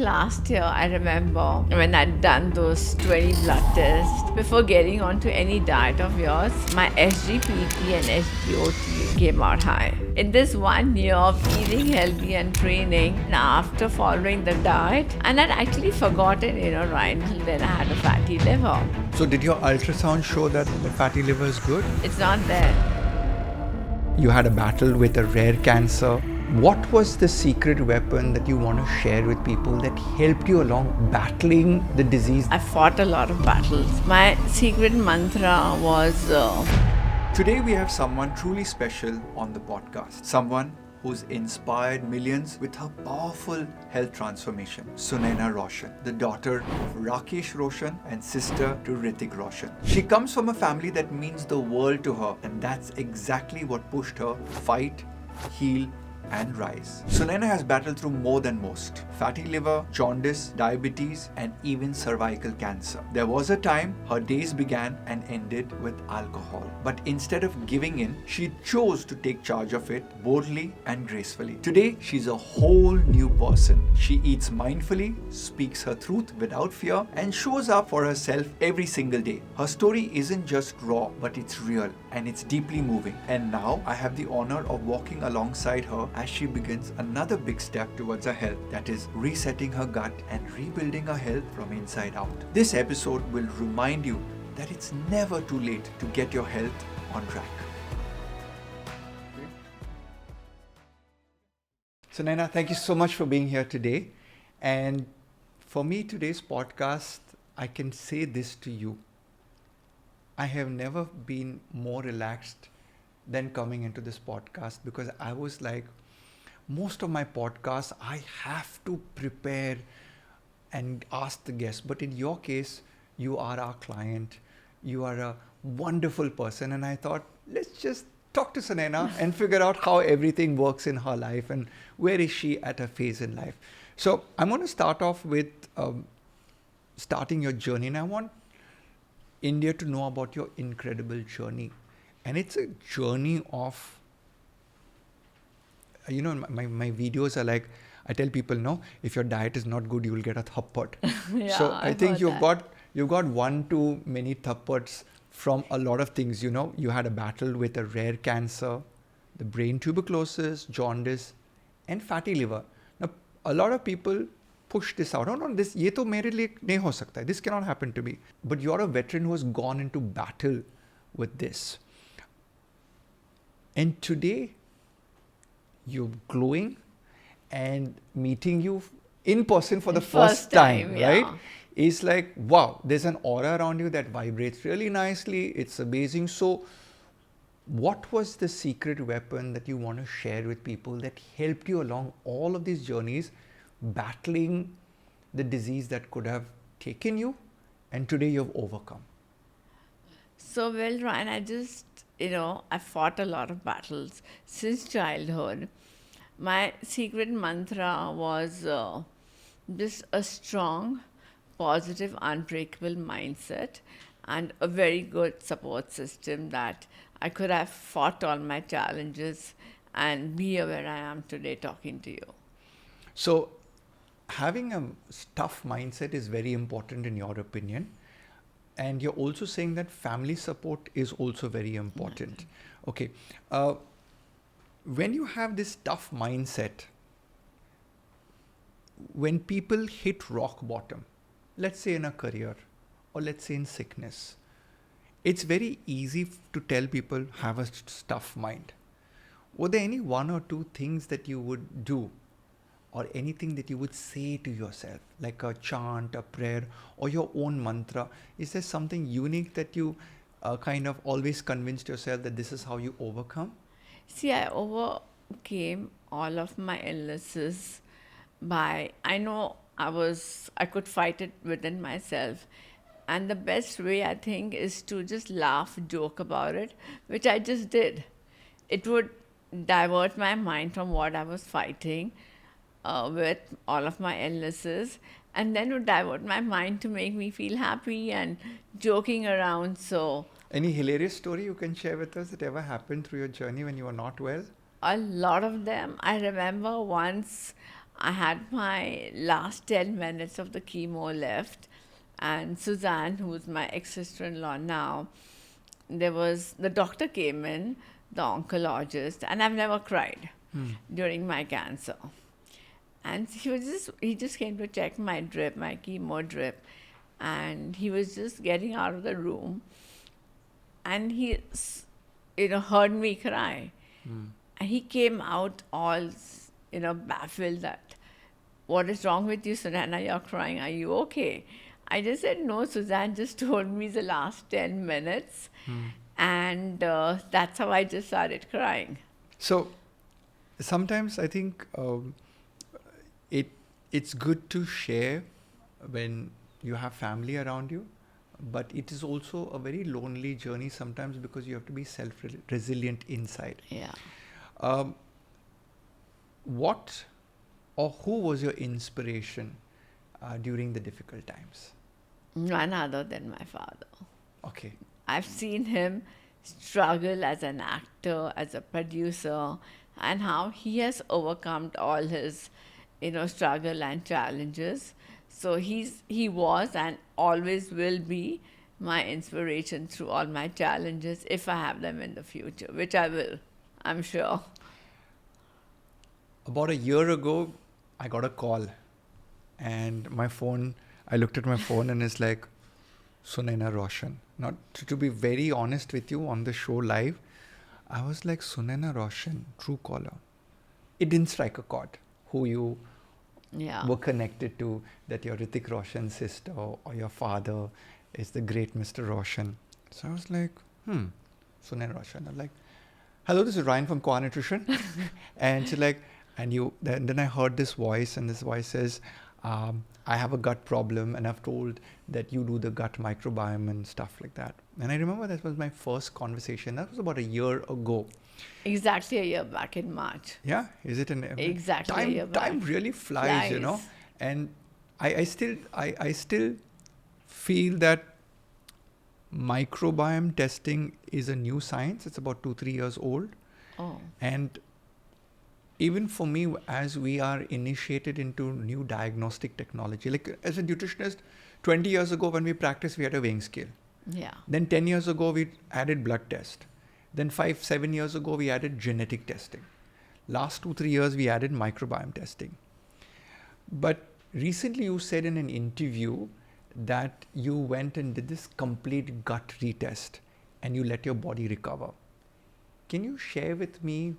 last year, I remember when I'd done those 20 blood tests, before getting onto any diet of yours, my SGPT and SGOT came out high. In this 1 year of eating healthy and training, after following the diet, and I'd actually forgotten, right until then I had a fatty liver. So did your ultrasound show that the fatty liver is good? It's not there. You had a battle with a rare cancer. What was the secret weapon that you want to share with people that helped you along battling the disease? I fought a lot of battles. My secret mantra was... Today we have someone truly special on the podcast. Someone who's inspired millions with her powerful health transformation. Sunaina Roshan, the daughter of Rakesh Roshan and sister to Hrithik Roshan. She comes from a family that means the world to her, and that's exactly what pushed her to fight, heal, and rise. Sunaina has battled through more than most. Fatty liver, jaundice, diabetes, and even cervical cancer. There was a time her days began and ended with alcohol. But instead of giving in, she chose to take charge of it boldly and gracefully. Today, she's a whole new person. She eats mindfully, speaks her truth without fear, and shows up for herself every single day. Her story isn't just raw, but it's real and it's deeply moving. And now I have the honor of walking alongside her as she begins another big step towards her health, that is resetting her gut and rebuilding her health from inside out. This episode will remind you that it's never too late to get your health on track. So Naina, thank you so much for being here today. And for me, today's podcast, I can say this to you. I have never been more relaxed than coming into this podcast, because I was like, most of my podcasts, I have to prepare and ask the guests. But in your case, you are our client. You are a wonderful person. And I thought, let's just talk to Sunaina and figure out how everything works in her life and where is she at her phase in life. So I'm going to start off with starting your journey. And I want India to know about your incredible journey. And it's a journey of, my videos are like, I tell people, no, if your diet is not good, you will get a thappad. Yeah, so I think you've that. got one too many thappads from a lot of things. You had a battle with a rare cancer, the brain tuberculosis, jaundice, and fatty liver. Now, a lot of people push this out. Oh no, this ye to mere liye nahi ho sakta hai. This cannot happen to me. But you're a veteran who has gone into battle with this. And today, you're glowing, and meeting you in person for the first time, right? Yeah. It's like, wow, there's an aura around you that vibrates really nicely. It's amazing. So what was the secret weapon that you want to share with people that helped you along all of these journeys, battling the disease that could have taken you, and today you've overcome? So, well, Ryan, I fought a lot of battles since childhood. My secret mantra was just a strong, positive, unbreakable mindset and a very good support system that I could have fought all my challenges and be here where I am today talking to you. So having a tough mindset is very important in your opinion. And you're also saying that family support is also very important. Okay. When you have this tough mindset, when people hit rock bottom, let's say in a career or let's say in sickness, it's very easy to tell people have a tough mind. Were there any one or two things that you would do or anything that you would say to yourself, like a chant, a prayer, or your own mantra? Is there something unique that you kind of always convinced yourself that this is how you overcome? See, I overcame all of my illnesses by, I could fight it within myself. And the best way, I think, is to just laugh, joke about it, which I just did. It would divert my mind from what I was fighting with all of my illnesses, and then would divert my mind to make me feel happy and joking around. So, any hilarious story you can share with us that ever happened through your journey when you were not well? a lot of them. I remember once I had my last 10 minutes of the chemo left, and Suzanne, who's my ex-sister-in-law now, the doctor came in, the oncologist, and I've never cried during my cancer. And he just came to check my drip, my chemo drip, and he was just getting out of the room, and heard me cry. And he came out all, baffled that, what is wrong with you, Sunaina? You're crying. Are you okay? I just said, no, Suzanne just told me the last 10 minutes. And that's how I just started crying. So sometimes I think it's good to share when you have family around you, but it is also a very lonely journey sometimes because you have to be self-resilient inside. Yeah. What or who was your inspiration during the difficult times? None other than my father. Okay. I've seen him struggle as an actor, as a producer, and how he has overcome all his, struggle and challenges. So he was and always will be my inspiration through all my challenges if I have them in the future, which I will, I'm sure. About a year ago, I got a call, and I looked at my phone and it's like, Sunaina Roshan. Not to be very honest with you on the show live, I was like, Sunaina Roshan, true caller. It didn't strike a chord who you were connected to, that you're Hrithik Roshan's sister or your father is the great Mr. Roshan. So I was like, Sunaina Roshan. I'm like, hello, this is Ryan from Core Nutrition. And she's like, then I heard this voice, and this voice says, I have a gut problem, and I've told that you do the gut microbiome and stuff like that. And I remember that was my first conversation. That was about a year ago. Exactly a year back in March. Yeah, is it Exactly a year back. Time really flies, And I still feel that microbiome testing is a new science. It's about 2-3 years old. Oh. And even for me, as we are initiated into new diagnostic technology, like as a nutritionist, 20 years ago when we practiced, we had a weighing scale. Yeah. Then 10 years ago, we added blood test. Then 5-7 years ago, we added genetic testing. Last 2-3 years, we added microbiome testing. But recently you said in an interview that you went and did this complete gut retest and you let your body recover. Can you share with me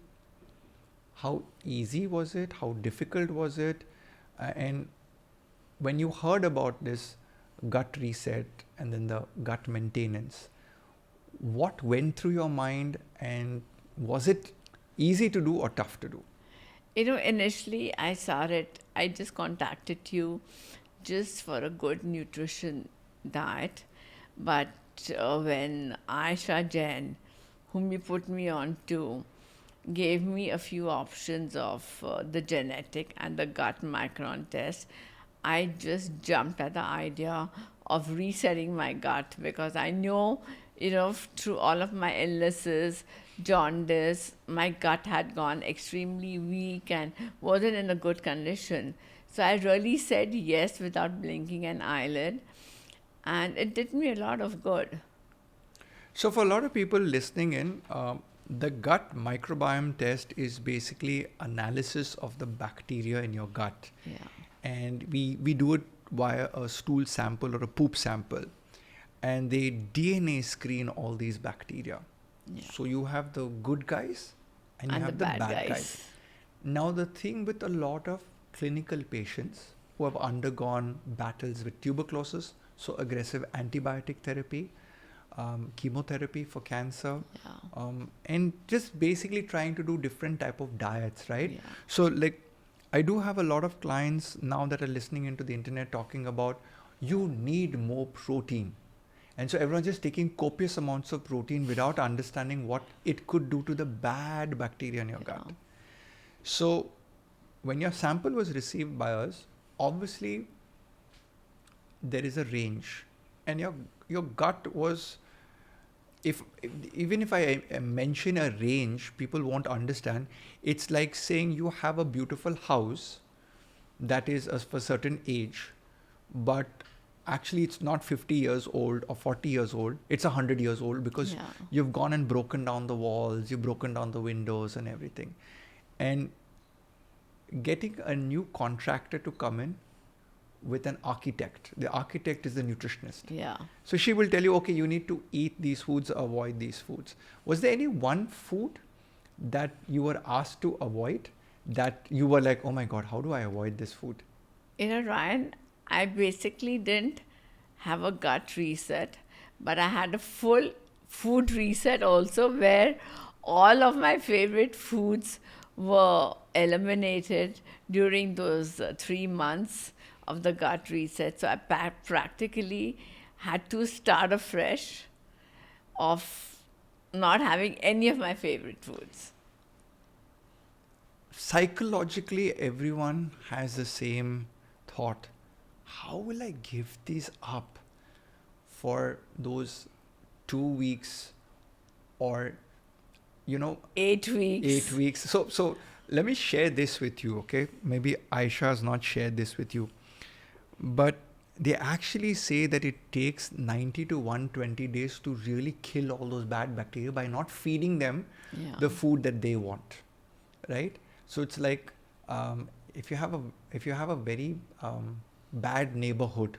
how easy was it? How difficult was it? And when you heard about this gut reset and then the gut maintenance, what went through your mind, and was it easy to do or tough to do? Initially I just contacted you just for a good nutrition diet. But when Aisha Jain, whom you put me on to, gave me a few options of the genetic and the gut micron test, I just jumped at the idea of resetting my gut, because I know, through all of my illnesses, jaundice, my gut had gone extremely weak and wasn't in a good condition. So I really said yes without blinking an eyelid, and it did me a lot of good. So for a lot of people listening in, the gut microbiome test is basically analysis of the bacteria in your gut. Yeah. And we do it via a stool sample or a poop sample. And they DNA screen all these bacteria. Yeah. So you have the good guys and you have the bad guys. Now the thing with a lot of clinical patients who have undergone battles with tuberculosis, so aggressive antibiotic therapy, chemotherapy for cancer, and just basically trying to do different type of diets, right? Yeah. So like I do have a lot of clients now that are listening into the internet talking about you need more protein. And so everyone's just taking copious amounts of protein without understanding what it could do to the bad bacteria in your gut. So when your sample was received by us, obviously there is a range, and your gut was, even if I mention a range, people won't understand. It's like saying you have a beautiful house that is of a certain age, but actually it's not 50 years old or 40 years old, it's 100 years old, because Yeah. you've gone and broken down the walls, you've broken down the windows and everything. And getting a new contractor to come in with an architect, the architect is the nutritionist. Yeah. So she will tell you, okay, you need to eat these foods, avoid these foods. Was there any one food that you were asked to avoid that you were like, oh my God, how do I avoid this food? Ryan, I basically didn't have a gut reset, but I had a full food reset also, where all of my favorite foods were eliminated during those 3 months of the gut reset. So I practically had to start afresh of not having any of my favorite foods. Psychologically, everyone has the same thought. How will I give these up for those 2 weeks or, 8 weeks. 8 weeks? So let me share this with you, okay? Maybe Aisha has not shared this with you, but they actually say that it takes 90 to 120 days to really kill all those bad bacteria by not feeding them Yeah. the food that they want, right? So it's like if you have a very bad neighborhood,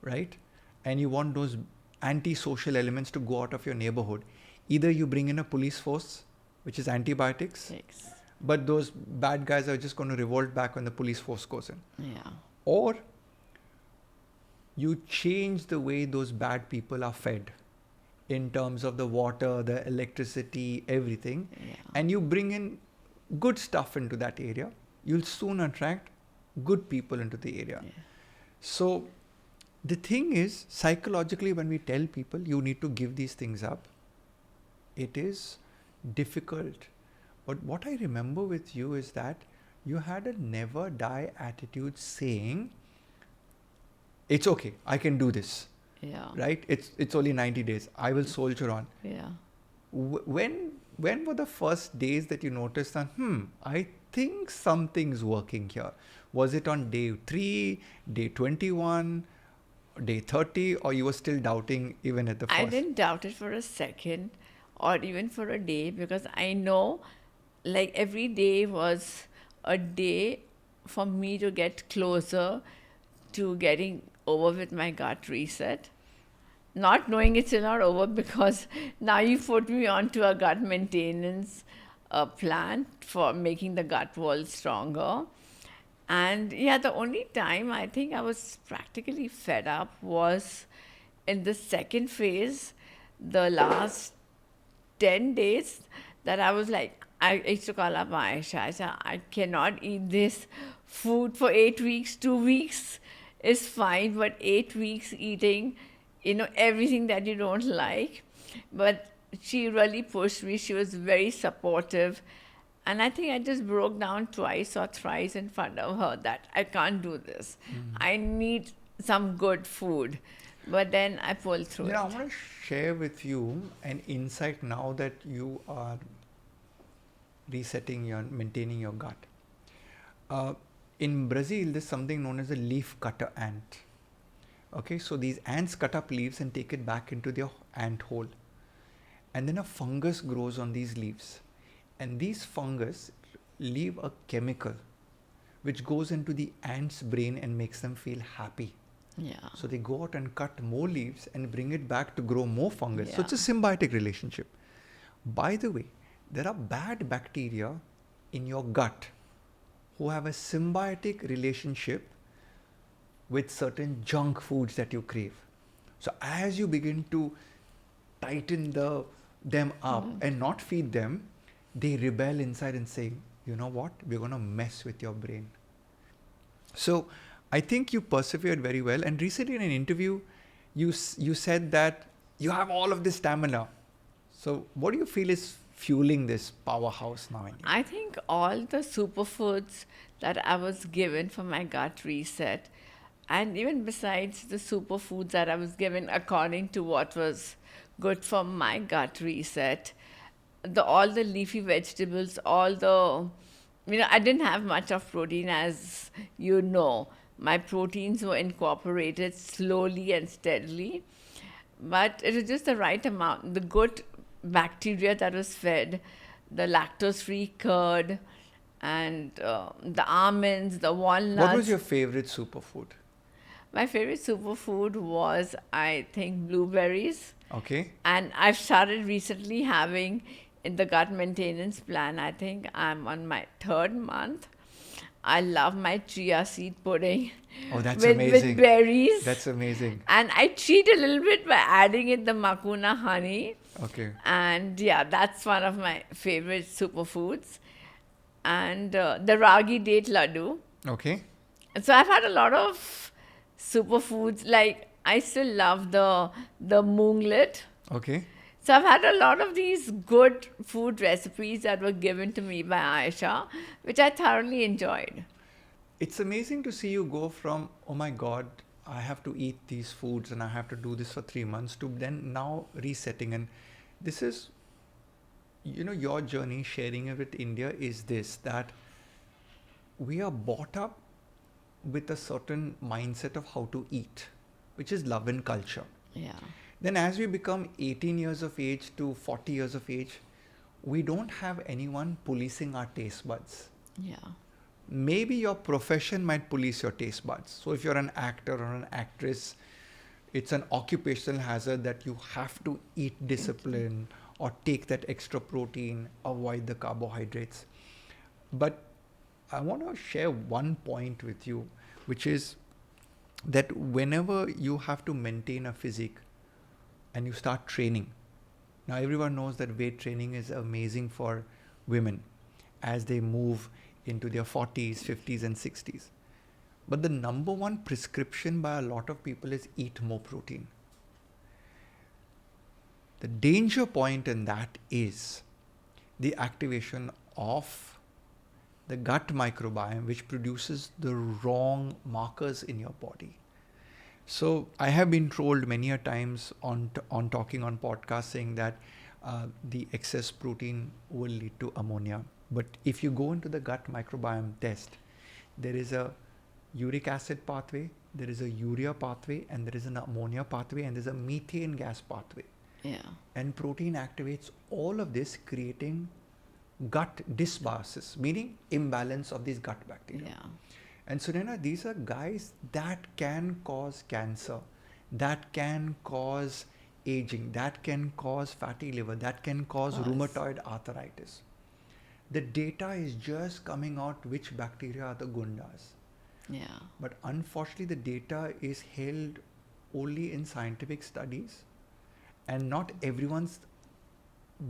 right, and you want those antisocial elements to go out of your neighborhood, either you bring in a police force, which is antibiotics, 6. but those bad guys are just going to revolt back when the police force goes in, Yeah. or you change the way those bad people are fed in terms of the water, the electricity, everything, Yeah. and you bring in good stuff into that area, you'll soon attract good people into the area. Yeah. So the thing is, psychologically, when we tell people you need to give these things up, it is difficult. But what I remember with you is that you had a never die attitude, saying, it's okay, I can do this, Yeah. right? It's only 90 days. I will soldier on. Yeah. When were the first days that you noticed that, I think something's working here? Was it on day 3, day 21, day 30, or you were still doubting even at the first? I didn't doubt it for a second or even for a day, because I know like every day was a day for me to get closer to getting over with my gut reset. Not knowing it's still not over, because now you put me onto a gut maintenance plan for making the gut wall stronger. And yeah, the only time I think I was practically fed up was in the second phase, the last 10 days, that I was like, I used to call up Aisha. I said, I cannot eat this food for 8 weeks. 2 weeks is fine, but 8 weeks eating, everything that you don't like. But she really pushed me. She was very supportive. And I think I just broke down twice or thrice in front of her that I can't do this. I need some good food. But then I pulled through it. I want to share with you an insight now that you are maintaining your gut. In Brazil, there's something known as a leaf cutter ant. Okay, so these ants cut up leaves and take it back into their ant hole. And then a fungus grows on these leaves. And these fungus leave a chemical which goes into the ant's brain and makes them feel happy. Yeah. So they go out and cut more leaves and bring it back to grow more fungus. So Yeah. it's a symbiotic relationship. By the way, there are bad bacteria in your gut who have a symbiotic relationship with certain junk foods that you crave. So as you begin to tighten them up and not feed them, they rebel inside and say, you know what, we're going to mess with your brain. So I think you persevered very well. And recently in an interview, you said that you have all of this stamina. So what do you feel is fueling this powerhouse now in you? I think all the superfoods that I was given for my gut reset, and even besides the superfoods that I was given according to what was good for my gut reset, all the leafy vegetables, all the I didn't have much of protein, as you know. My proteins were incorporated slowly and steadily, but it was just the right amount. The good bacteria that was fed, the lactose-free curd, and the almonds, the What was walnuts. your favorite superfood? My favorite superfood was, I think, blueberries. Okay. And I've started recently having in the gut maintenance plan. I think I'm on my third month. I love my chia seed pudding Oh, that's with amazing. berries. That's amazing. And I cheat a little bit by adding in the makuna honey. Okay. And yeah, that's one of my favorite superfoods. And the ragi date laddu. Okay. So I've had a lot of superfoods. Like I still love the moonglet. Okay. So I've had a lot of these good food recipes that were given to me by Aisha, which I thoroughly enjoyed. It's amazing to see you go from, oh my God, I have to eat these foods and I have to do this for 3 months, to then now resetting. And this is, your journey sharing it with India is this, that we are brought up with a certain mindset of how to eat, which is love and culture. Yeah. Then as we become 18 years of age to 40 years of age, we don't have anyone policing our taste buds. Yeah. Maybe your profession might police your taste buds. So if you're an actor or an actress, it's an occupational hazard that you have to eat discipline or take that extra protein, avoid the carbohydrates. But I want to share one point with you, which is that whenever you have to maintain a physique and you start training, now everyone knows that weight training is amazing for women as they move into their 40s, 50s and 60s. But the number one prescription by a lot of people is eat more protein. The danger point in that is the activation of the gut microbiome, which produces the wrong markers in your body. So I have been trolled many a times on talking on podcasts saying that the excess protein will lead to ammonia. But if you go into the gut microbiome test, there is a uric acid pathway, there is a urea pathway, and there is an ammonia pathway, and there's a methane gas pathway. Yeah. And protein activates all of this, creating gut dysbiosis, meaning imbalance of these gut bacteria. Yeah. And Sunaina, these are guys that can cause cancer, that can cause aging, that can cause fatty liver, that can cause rheumatoid arthritis. The data is just coming out which bacteria are the gundas. Yeah. But unfortunately, the data is held only in scientific studies, and not everyone's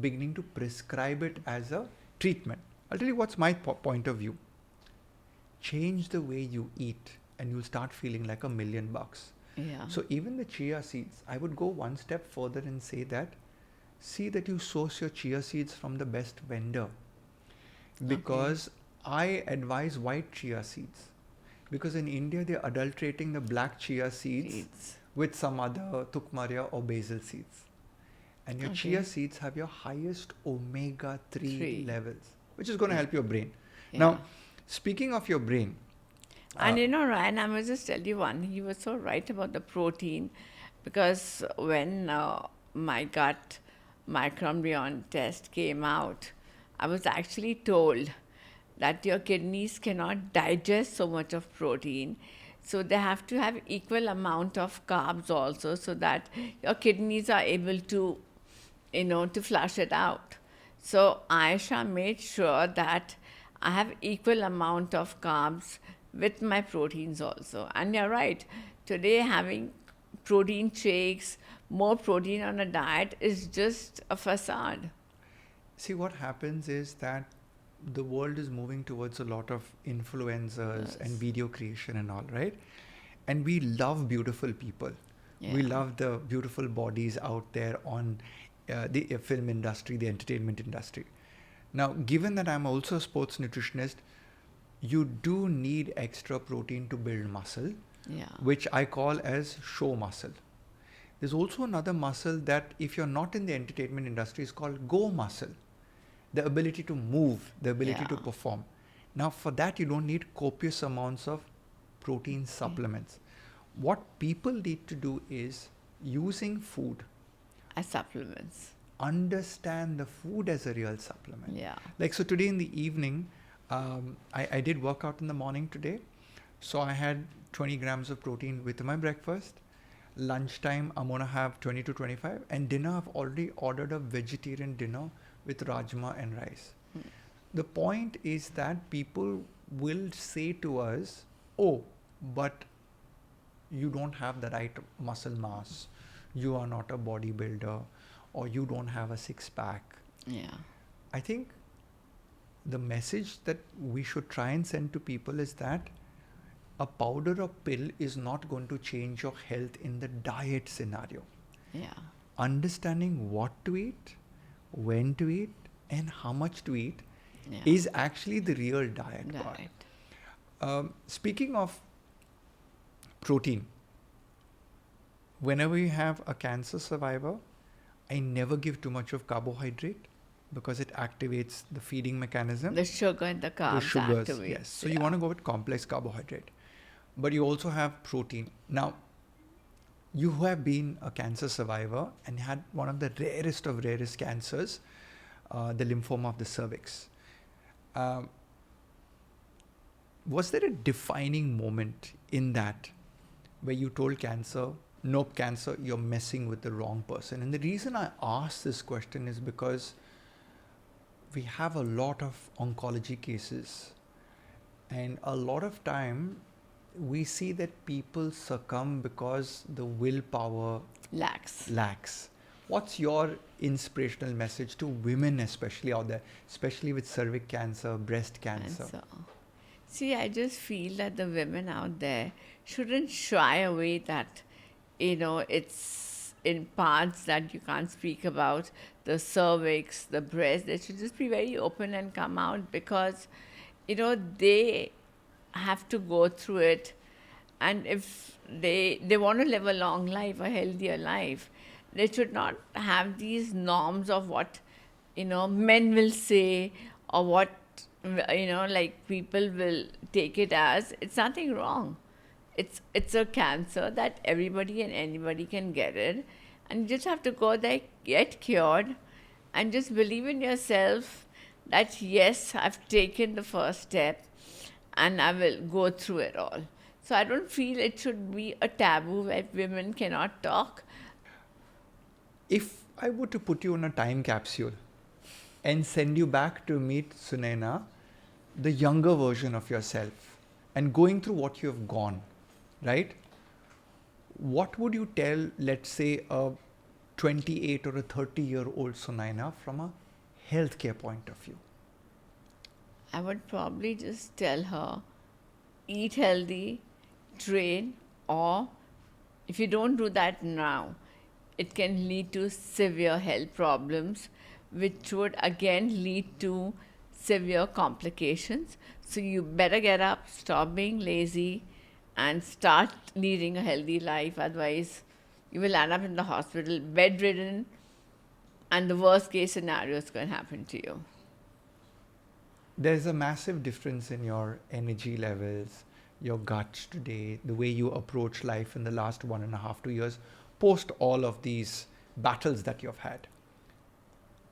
beginning to prescribe it as a treatment. I'll tell you what's my point of view. Change the way you eat and you'll start feeling like $1 million. Yeah. So even the chia seeds, I would go one step further and say that, see that you source your chia seeds from the best vendor. Because I advise white chia seeds. Because in India, they're adulterating the black chia seeds with some other tukmaria or basil seeds. And your chia seeds have your highest omega-3 levels, which is going to help your brain. Yeah. Now, speaking of your brain. And Ryan, I must just tell you one, he was so right about the protein, because when my gut microbiome test came out, I was actually told that your kidneys cannot digest so much of protein. So they have to have equal amount of carbs also, so that your kidneys are able to, to flush it out. So Aisha made sure that I have equal amount of carbs with my proteins also. And you're right, today having protein shakes, more protein on a diet is just a facade. See, what happens is that the world is moving towards a lot of influencers and video creation and all, right? And we love beautiful people. Yeah. We love the beautiful bodies out there on the film industry, the entertainment industry. Now, given that I'm also a sports nutritionist, you do need extra protein to build muscle, which I call as show muscle. There's also another muscle that, if you're not in the entertainment industry, is called go muscle. The ability to move, the ability to perform. Now, for that, you don't need copious amounts of protein supplements. What people need to do is using food, As supplements. understand the food as a real supplement. Yeah. Like, so today in the evening, I did work out in the morning today. So I had 20 grams of protein with my breakfast. Lunchtime, I'm going to have 20 to 25. And dinner, I've already ordered a vegetarian dinner with rajma and rice. The point is that people will say to us, oh, but you don't have the right muscle mass, you are not a bodybuilder, or you don't have a six pack. Yeah. I think the message that we should try and send to people is that a powder or pill is not going to change your health in the diet scenario. Yeah. Understanding what to eat, when to eat, and how much to eat Yeah. is actually the real diet part. Diet. Speaking of protein, whenever you have a cancer survivor, I never give too much of carbohydrate because it activates the feeding mechanism. The sugar and the carbs The sugars, activate. yes. So you want to go with complex carbohydrate. But you also have protein. Now, you who have been a cancer survivor and had one of the rarest of rarest cancers, the lymphoma of the cervix. Was there a defining moment in that where you told cancer, nope, cancer, you're messing with the wrong person? And the reason I ask this question is because we have a lot of oncology cases, and a lot of time we see that people succumb because the willpower lacks. What's your inspirational message to women, especially out there, especially with cervix cancer, breast cancer? See, I just feel that the women out there shouldn't shy away that, it's in parts that you can't speak about, the cervix, the breast. They should just be very open and come out because, they have to go through it. And if they want to live a long life, a healthier life, they should not have these norms of what, men will say or what, like people will take it as. It's nothing wrong. It's a cancer that everybody and anybody can get it. And you just have to go there, get cured, and just believe in yourself that, yes, I've taken the first step and I will go through it all. So I don't feel it should be a taboo where women cannot talk. If I were to put you in a time capsule and send you back to meet Sunaina, the younger version of yourself, and going through what you have gone, right? What would you tell, let's say, a 28 or a 30-year-old Sunaina from a healthcare point of view? I would probably just tell her, eat healthy, train, or if you don't do that now, it can lead to severe health problems, which would again lead to severe complications. So you better get up, stop being lazy, and start leading a healthy life. Otherwise, you will end up in the hospital, bedridden, and the worst case scenario is going to happen to you. There's a massive difference in your energy levels, your guts today, the way you approach life in the last 1.5, 2 years, post all of these battles that you've had.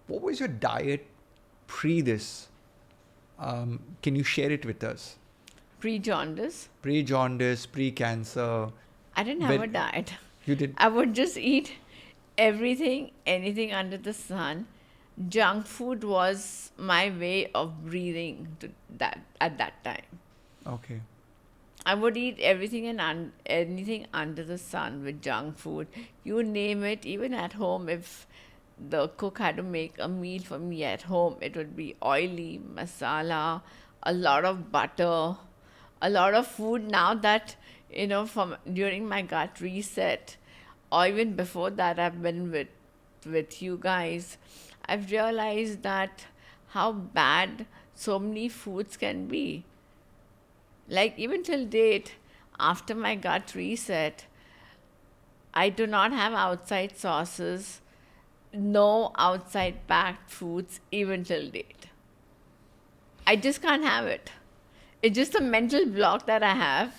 What was your diet pre this? Can you share it with us? Pre-jaundice? Pre-jaundice, pre-cancer. I didn't have a diet. You did? I would just eat everything, anything under the sun. Junk food was my way of breathing to that at that time. Okay. I would eat everything and anything under the sun with junk food. You name it, even at home, if the cook had to make a meal for me at home, it would be oily, masala, a lot of butter, a lot of food. Now that, from during my gut reset, or even before that, I've been with you guys, I've realized that how bad so many foods can be. Like even till date, after my gut reset, I do not have outside sauces, no outside packed foods, even till date. I just can't have it. It's just a mental block that I have.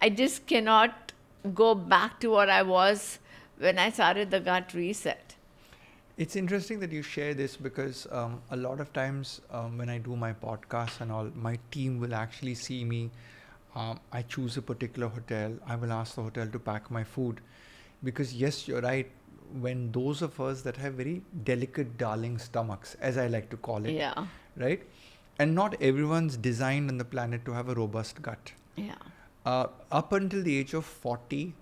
I just cannot go back to what I was when I started the gut reset. It's interesting that you share this because a lot of times when I do my podcasts and all, my team will actually see me. I choose a particular hotel. I will ask the hotel to pack my food because yes, you're right. When those of us that have very delicate, darling stomachs, as I like to call it, Yeah. right? And not everyone's designed on the planet to have a robust gut. Yeah. Up until the age of 40,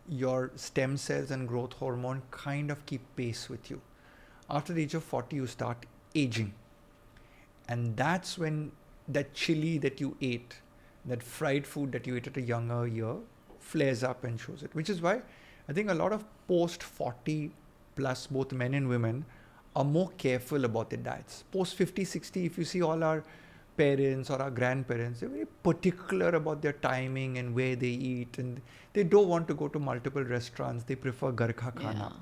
your stem cells and growth hormone kind of keep pace with you. After the age of 40, you start aging. And that's when that chili that you ate, that fried food that you ate at a younger year, flares up and shows it. Which is why I think a lot of post 40 plus, both men and women, are more careful about their diets. Post 50, 60, if you see all our parents or our grandparents, they're very particular about their timing and where they eat, and they don't want to go to multiple restaurants. They prefer garkha khana.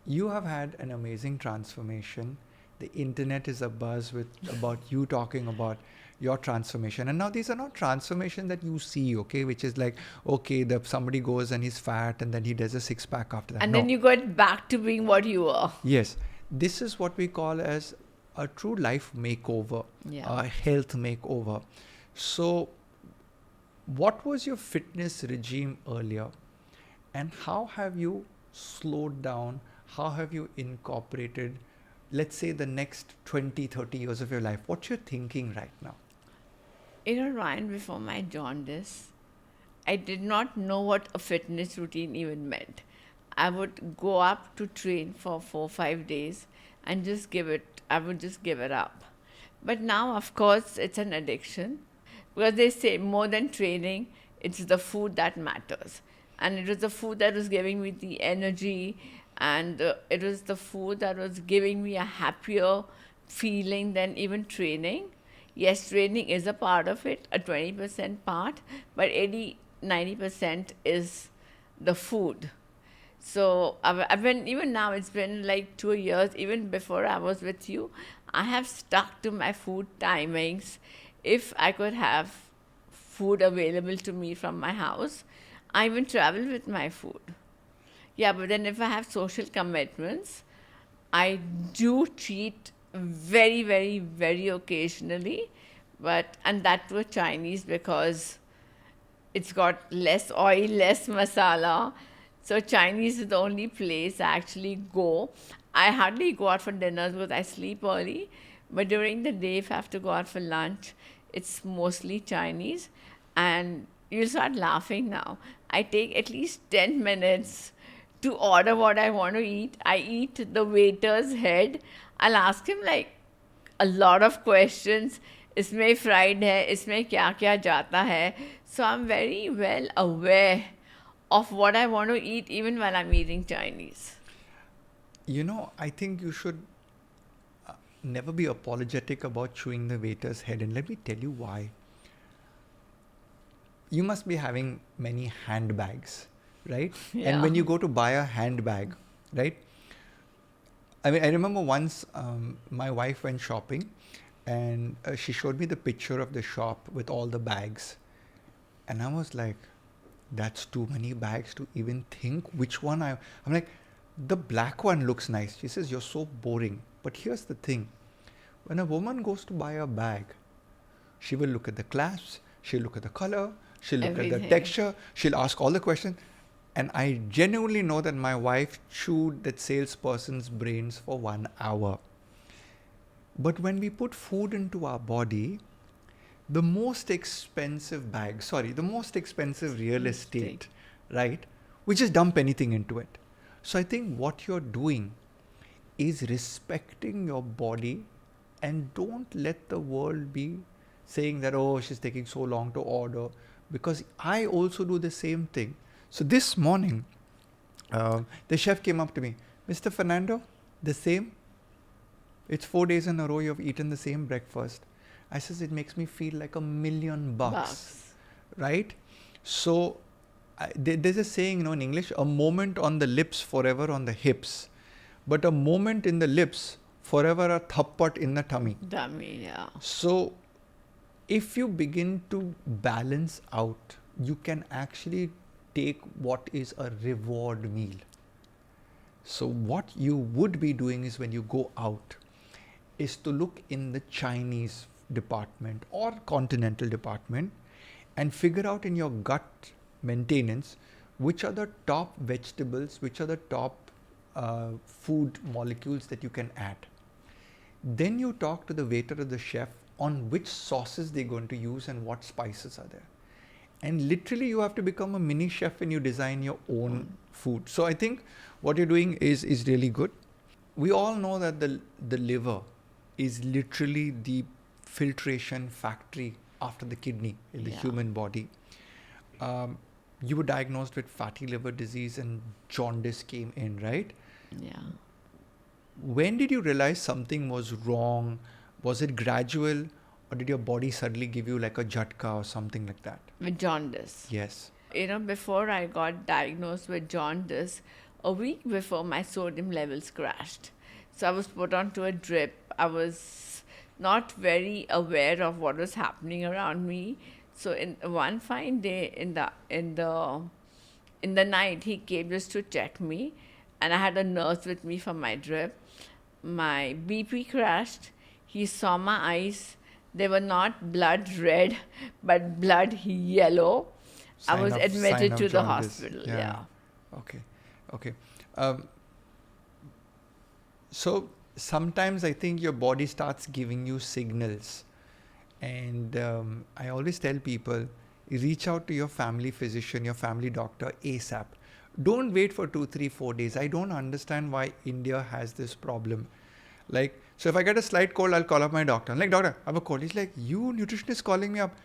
You have had an amazing transformation. The internet is abuzz with about you talking about your transformation. And now these are not transformation that you see, okay, which is like, okay, somebody goes and he's fat and then he does a six pack after that. And then you got back to being what you were. Yes. This is what we call as a true life makeover, a health makeover. So what was your fitness regime earlier and how have you slowed down? How have you incorporated, let's say, the next 20, 30 years of your life? What's your thinking right now? Ryan, before my jaundice, I did not know what a fitness routine even meant. I would go up to train for 4-5 days and I would just give it up. But now, of course, it's an addiction because they say more than training, it's the food that matters. And it was the food that was giving me the energy, and it was the food that was giving me a happier feeling than even training. Yes, training is a part of it, a 20% part, but 80-90% is the food. So I've been, even now it's been like 2 years, even before I was with you, I have stuck to my food timings. If I could have food available to me from my house, I even travel with my food. Yeah, but then if I have social commitments, I do cheat very, very, very occasionally, and that to Chinese because it's got less oil, less masala. So Chinese is the only place I actually go. I hardly go out for dinners because I sleep early. But during the day, if I have to go out for lunch, it's mostly Chinese. And you'll start laughing now. I take at least 10 minutes to order what I want to eat. I eat the waiter's head. I'll ask him like a lot of questions. Isme fried hai, isme kya kya jata hai. So I'm very well aware of what I want to eat even while I'm eating Chinese. You know, I think you should never be apologetic about chewing the waiter's head. And let me tell you why. You must be having many handbags, right? Yeah. And when you go to buy a handbag, right? I mean, I remember once my wife went shopping and she showed me the picture of the shop with all the bags. And I was like, that's too many bags to even think which one I'm like, the black one looks nice. She says, you're so boring. But here's the thing. When a woman goes to buy a bag, she will look at the clasps, she'll look at the color, she'll look at the texture, she'll ask all the questions. And I genuinely know that my wife chewed that salesperson's brains for 1 hour. But when we put food into our body, the most expensive real estate, right? We just dump anything into it. So I think what you're doing is respecting your body and don't let the world be saying that, oh, she's taking so long to order, because I also do the same thing. So this morning, the chef came up to me, Mr. Fernando, the same. It's 4 days in a row you've eaten the same breakfast. I says, it makes me feel like $1 million, right? So there's a saying, in English, a moment on the lips, forever on the hips. But a moment in the lips, forever a thappat in the tummy. Dummy, yeah. So if you begin to balance out, you can actually take what is a reward meal. So what you would be doing is, when you go out, is to look in the Chinese department or continental department and figure out in your gut maintenance which are the top vegetables, which are the top food molecules that you can add. Then you talk to the waiter or the chef on which sauces they're going to use and what spices are there. And literally you have to become a mini chef when you design your own food. So I think what you're doing is really good. We all know that the liver is literally the filtration factory after the kidney in the human body. You were diagnosed with fatty liver disease and jaundice came in, right? Yeah. When did you realize something was wrong? Was it gradual, or did your body suddenly give you like a jhatka or something like that? With jaundice. Yes. Before I got diagnosed with jaundice, a week before, my sodium levels crashed. So I was put onto a drip. I was not very aware of what was happening around me. So in one fine day in the night, he came just to check me, and I had a nurse with me for my drip. My BP crashed. He saw my eyes. They were not blood red, but blood yellow. I was admitted to the hospital. Yeah. Okay. So sometimes I think your body starts giving you signals. And I always tell people, reach out to your family physician, your family doctor ASAP. Don't wait for 2, 3, 4 days. I don't understand why India has this problem. Like, so if I get a slight cold, I'll call up my doctor. I'm like, doctor, I have a cold. He's like, you nutritionist calling me up.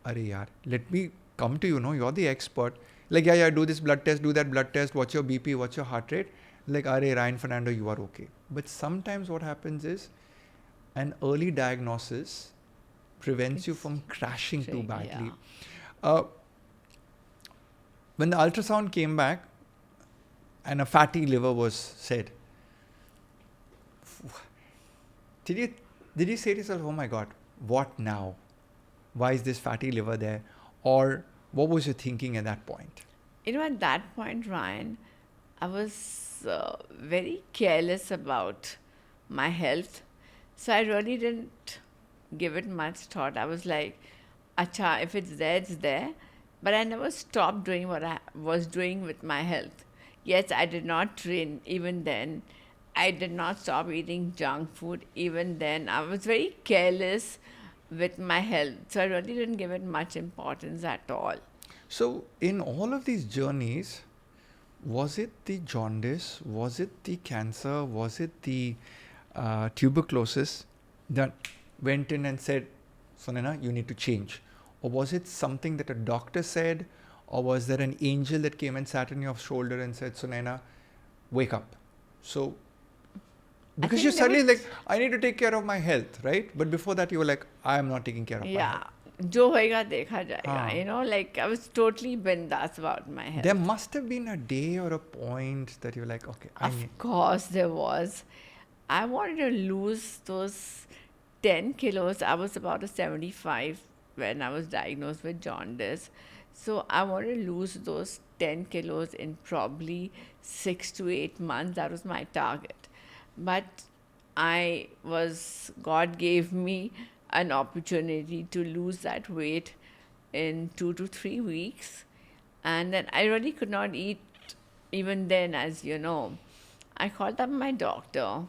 Arey yaar, let me come to you, you're the expert. Like, yeah, do this blood test, do that blood test, what's your BP, what's your heart rate? Like, arey, Ryan, Fernando, you are okay. But sometimes what happens is an early diagnosis prevents you from crashing too badly. Yeah. When the ultrasound came back and a fatty liver was said, did you say to yourself, oh my God, what now? Why is this fatty liver there? Or what was your thinking at that point? At that point, Ryan, I was very careless about my health. So I really didn't give it much thought. I was like, acha, if it's there, it's there. But I never stopped doing what I was doing with my health. Yes, I did not train even then. I did not stop eating junk food even then. I was very careless with my health. So I really didn't give it much importance at all. So in all of these journeys, was it the jaundice? Was it the cancer? Was it the tuberculosis that went in and said, Sunaina, you need to change? Or was it something that a doctor said? Or was there an angel that came and sat on your shoulder and said, Sunaina, wake up? So, because you suddenly like, I need to take care of my health, right? But before that, you were like, I am not taking care of my health. Jo hoega dekha jayega. Like I was totally bindas about my health. There must have been a day or a point that you're like, okay. Of course there was. I wanted to lose those 10 kilos. I was about a 75 when I was diagnosed with jaundice. So I wanted to lose those 10 kilos in probably 6 to 8 months. That was my target. But God gave me an opportunity to lose that weight in 2 to 3 weeks. And then I really could not eat even then, as you know. I called up my doctor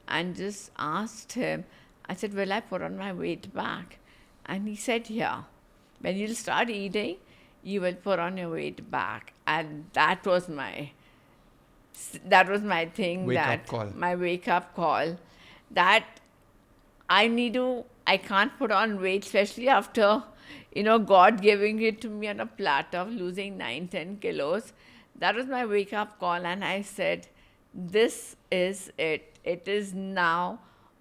and just asked him, I said, will I put on my weight back? And he said, yeah. When you'll start eating, you will put on your weight back. And that was my thing, my wake up call, that I can't put on weight, especially after, God giving it to me on a platter of losing 9-10 kilos. That was my wake up call. And I said, this is it. It is now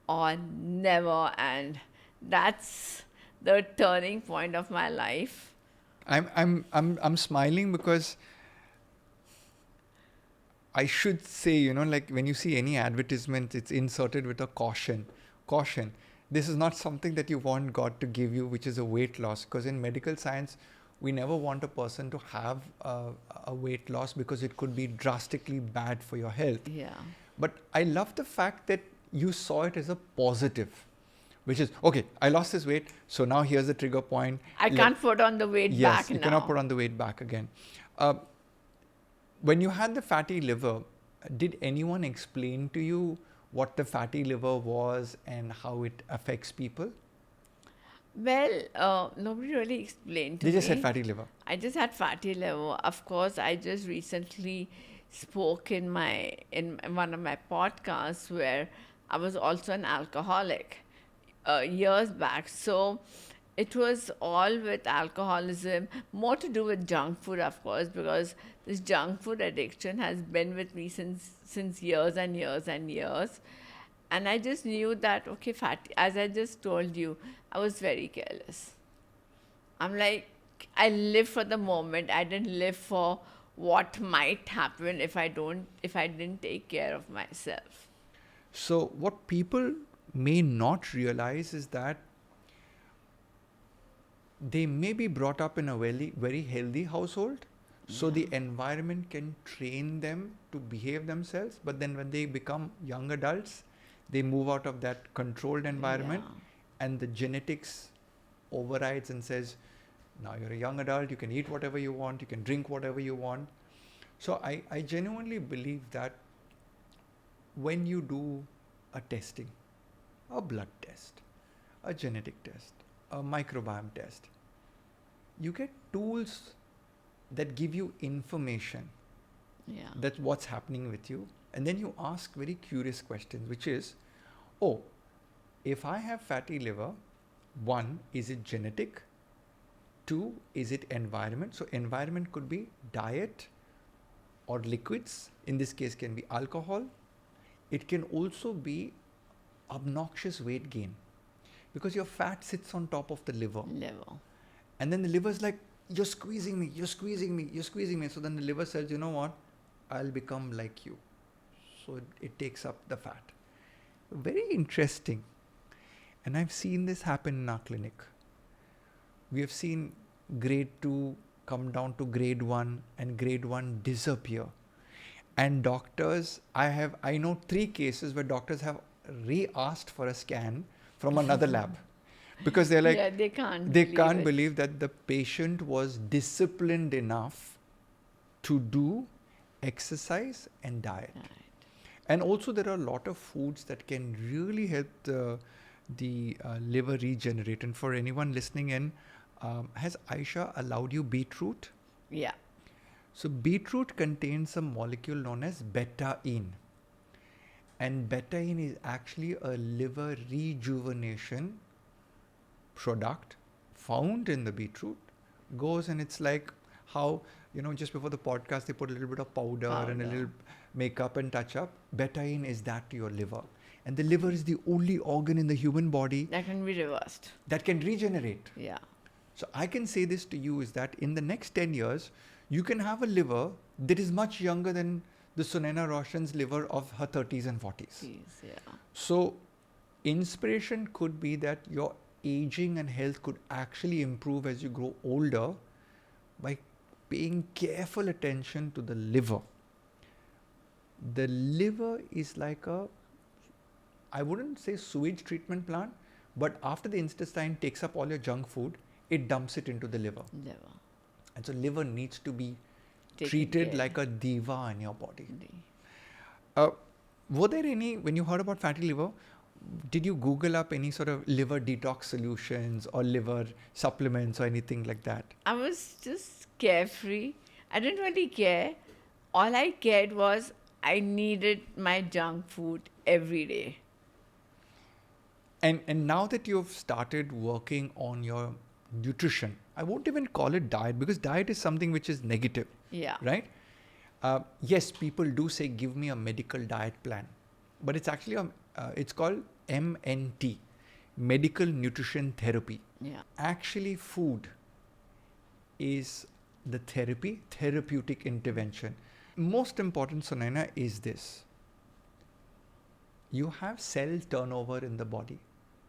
or never. And that's the turning point of my life. I'm smiling because I should say, like when you see any advertisement, it's inserted with a caution. this is not something that you want God to give you, which is a weight loss. Because in medical science, we never want a person to have a weight loss because it could be drastically bad for your health. Yeah. But I love the fact that you saw it as a positive, which is, okay, I lost this weight, so now here's the trigger point. I can't put on the weight Yes, back you now. cannot put on the weight back again. When you had the fatty liver, did anyone explain to you what the fatty liver was and how it affects people? Well, nobody really explained to They me. just said fatty liver. I just had fatty liver. Of course, I just recently spoke in one of my podcasts where I was also an alcoholic years back. So it was all with alcoholism, more to do with junk food, of course, because this junk food addiction has been with me since years and years and years. And I just knew that, okay, fatty, as I just told you, I was very careless. I'm like, I live for the moment. I didn't live for what might happen if I didn't take care of myself. So what people may not realize is that they may be brought up in a very, very healthy household. So the environment can train them to behave themselves. But then when they become young adults, they move out of that controlled environment, and the genetics overrides and says, now you're a young adult, you can eat whatever you want, you can drink whatever you want. So I genuinely believe that when you do a testing, a blood test, a genetic test, a microbiome test, you get tools that give you information that's what's happening with you. And then you ask very curious questions, which is, oh, if I have fatty liver, one, is it genetic? Two, is it environment? So environment could be diet or liquids. In this case, can be alcohol. It can also be obnoxious weight gain because your fat sits on top of the liver. And then the liver is like, you're squeezing me, you're squeezing me, you're squeezing me. So then the liver says, you know what? I'll become like you. So it takes up the fat. Very interesting. And I've seen this happen in our clinic. We have seen grade 2 come down to grade 1 and grade 1 disappear. And doctors, I know 3 cases where doctors have re-asked for a scan from another lab. Because they're like, they can't believe that the patient was disciplined enough to do exercise and diet. Right. And also there are a lot of foods that can really help the liver regenerate. And for anyone listening in, has Aisha allowed you beetroot? Yeah. So beetroot contains a molecule known as betaine. And betaine is actually a liver rejuvenation product found in the beetroot. Goes and it's like how, just before the podcast, they put a little bit of powder and a little makeup and touch up. Betaine is that to your liver. And the liver is the only organ in the human body that can be reversed. That can regenerate. Yeah. So I can say this to you is that in the next 10 years, you can have a liver that is much younger than the Sunaina Roshan's liver of her 30s and 40s. So inspiration could be that your aging and health could actually improve as you grow older by paying careful attention to the liver. The liver is like I wouldn't say sewage treatment plant, but after the intestine takes up all your junk food, it dumps it into the liver. And so liver needs to be treated like a diva in your body. Were there any, when you heard about fatty liver, did you Google up any sort of liver detox solutions or liver supplements or anything like that? I was just carefree. I didn't really care. All I cared was I needed my junk food every day. And now that you've started working on your nutrition, I won't even call it diet because diet is something which is negative. Right? Yes, people do say, give me a medical diet plan. But it's actually, it's called MNT, Medical Nutrition Therapy. Actually, food is the therapeutic intervention. Most important, Sunaina, is this. You have cell turnover in the body.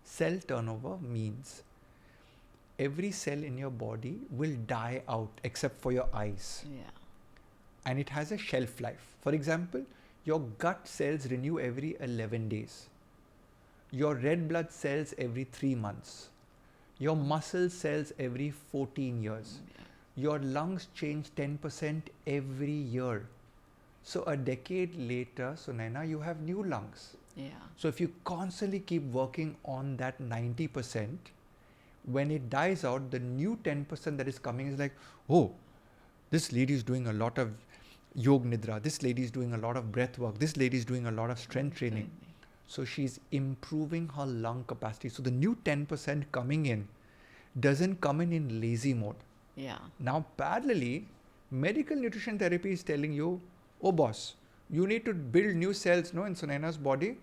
Cell turnover means every cell in your body will die out except for your eyes. Yeah. And it has a shelf life. For example, your gut cells renew every 11 days. Your red blood cells every 3 months. Your muscle cells every 14 years. Yeah. Your lungs change 10% every year. So a decade later, Sunaina, you have new lungs. Yeah. So if you constantly keep working on that 90%, when it dies out, the new 10% that is coming is like, oh, this lady is doing a lot of yog nidra, this lady is doing a lot of breath work, this lady is doing a lot of strength training. So she's improving her lung capacity. So the new 10% coming in doesn't come in lazy mode. Yeah. Now parallelly, medical nutrition therapy is telling you, oh boss, you need to build new cells, no, in Sunaina's body.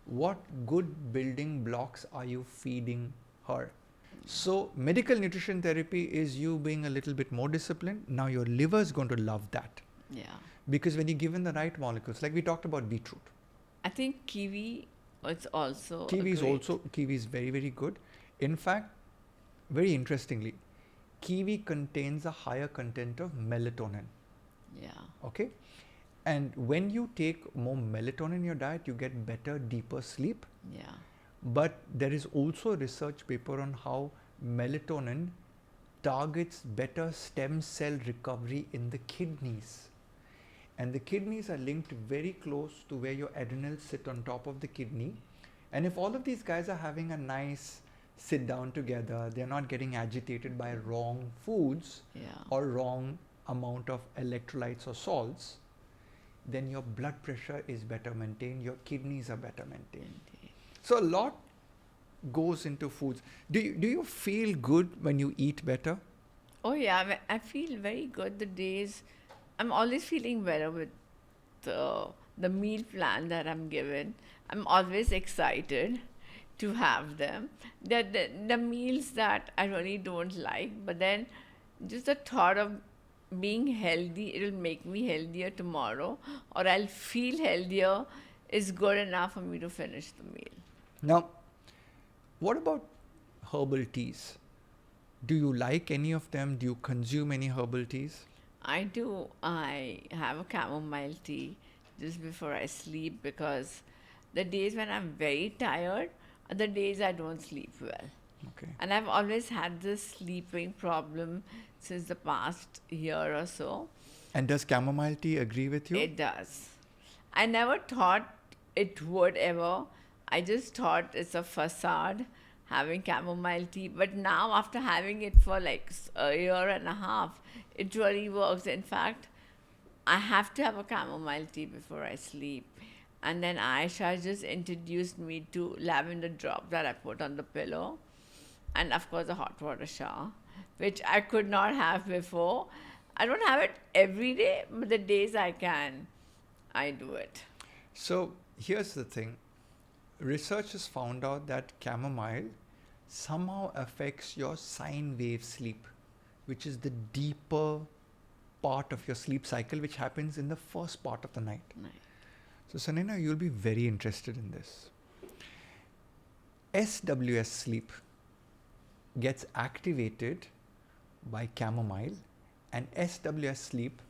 What good building blocks are you feeding her? So medical nutrition therapy is you being a little bit more disciplined. Now your liver is going to love that. Yeah. Because when you're given the right molecules, like we talked about beetroot. I think kiwi is also Kiwi is very, very good. In fact, very interestingly, kiwi contains a higher content of melatonin. Yeah. Okay? And when you take more melatonin in your diet, you get better, deeper sleep. Yeah. But there is also a research paper on how melatonin targets better stem cell recovery in the kidneys. And the kidneys are linked very close to where your adrenals sit on top of the kidney. And if all of these guys are having a nice sit down together, they're not getting agitated by wrong foods or wrong amount of electrolytes or salts, then your blood pressure is better maintained, your kidneys are better maintained. Indeed. So a lot goes into foods. Do you feel good when you eat better? Oh yeah, I feel very good the days. I'm always feeling better with the meal plan that I'm given. I'm always excited to have them. The meals that I really don't like, but then just the thought of being healthy, it'll make me healthier tomorrow, or I'll feel healthier, is good enough for me to finish the meal. Now, what about herbal teas? Do you like any of them? Do you consume any herbal teas? I do. I have a chamomile tea just before I sleep, because the days when I'm very tired are the days I don't sleep well. Okay. And I've always had this sleeping problem since the past year or so. And does chamomile tea agree with you? It does. I never thought it would ever. I just thought it's a facade having chamomile tea. But now, after having it for like a year and a half, it really works. In fact, I have to have a chamomile tea before I sleep. And then Aisha just introduced me to lavender drop that I put on the pillow. And of course, a hot water shower, which I could not have before. I don't have it every day, but the days I can, I do it. So here's the thing. Researchers found out that chamomile somehow affects your sine wave sleep, which is the deeper part of your sleep cycle, which happens in the first part of the night. Nice. So Sunaina, you'll be very interested in this. SWS sleep gets activated by chamomile, and SWS sleep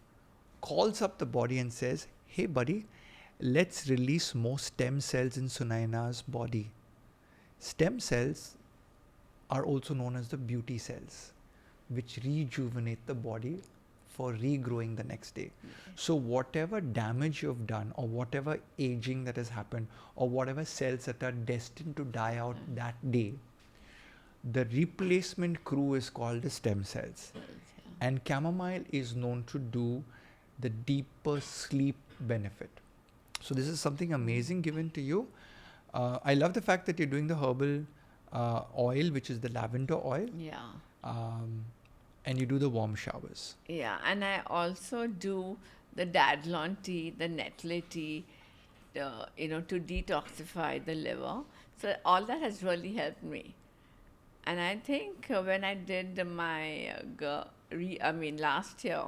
calls up the body and says, hey buddy, let's release more stem cells in Sunaina's body. Stem cells are also known as the beauty cells, which rejuvenate the body for regrowing the next day. So whatever damage you've done, or whatever aging that has happened, or whatever cells that are destined to die out that day, the replacement crew is called the stem cells. And chamomile is known to do the deeper sleep benefit. So this is something amazing given to you. I love the fact that you're doing the herbal oil, which is the lavender oil. Yeah. And you do the warm showers. Yeah, and I also do the dadlon tea, the nettle tea, to detoxify the liver. So all that has really helped me. And I think when I did my, last year,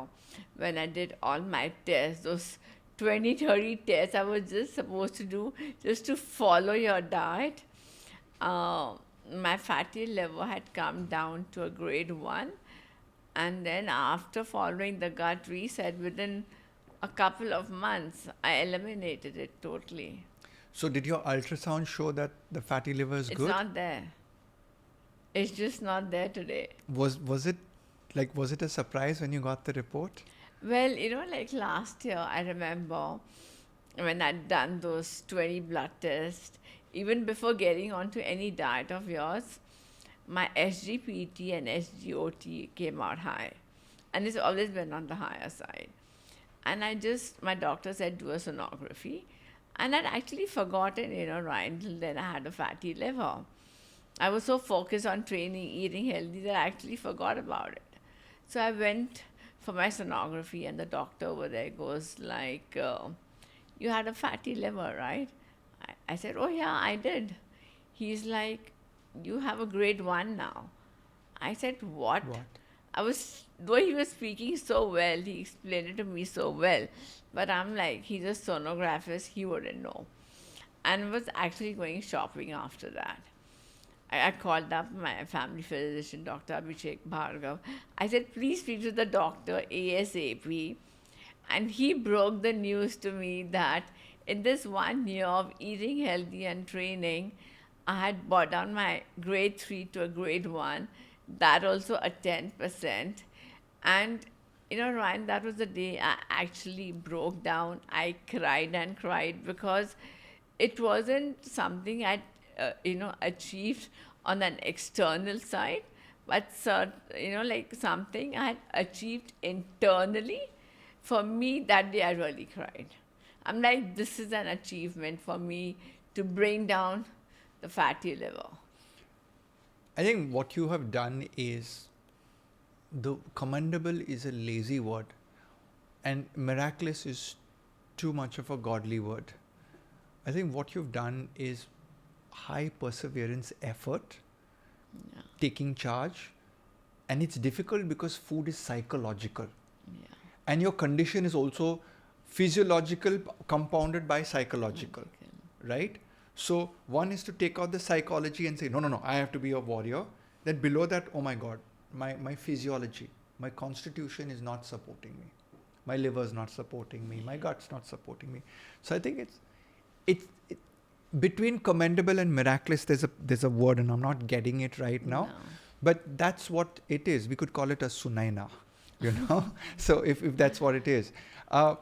when I did all my tests, those 20, 30 tests I was just supposed to do just to follow your diet, uh, my fatty liver had come down to a grade 1. And then after following the gut reset, within a couple of months, I eliminated it totally. So did your ultrasound show that the fatty liver is It's good? not there. It's just not there today. Was it a surprise when you got the report? Well, like last year, I remember when I'd done those 20 blood tests, even before getting onto any diet of yours, my SGPT and SGOT came out high. And it's always been on the higher side. And my doctor said, do a sonography. And I'd actually forgotten, right until then I had a fatty liver. I was so focused on training, eating healthy that I actually forgot about it. So I went for my sonography, and the doctor over there goes like, you had a fatty liver, right? I said, oh yeah, I did. He's like, you have a grade 1 now. I said, what? Though he was speaking so well, he explained it to me so well, but I'm like, he's a sonographer, he wouldn't know. And was actually going shopping after that. I called up my family physician, Dr. Abhishek Bhargav. I said, please speak to the doctor ASAP. And he broke the news to me that in this 1 year of eating healthy and training, I had brought down my grade 3 to a grade 1, that also a 10%. And, Ryan, that was the day I actually broke down. I cried and cried because it wasn't something I'd, achieved on an external side, but, like something I had achieved internally. For me, that day I really cried. I'm like, this is an achievement for me to bring down the fatty liver. I think what you have done is, the commendable is a lazy word and miraculous is too much of a godly word. I think what you've done is high perseverance effort, taking charge, and it's difficult because food is psychological. And your condition is also physiological compounded by psychological, right? So one is to take out the psychology and say, no, I have to be a warrior. Then below that, oh my God, my physiology, my constitution is not supporting me. My liver is not supporting me. My gut's not supporting me. So I think it's between commendable and miraculous, there's a word, and I'm not getting it right now. No. But that's what it is. We could call it a Sunaina, So if that's what it is. I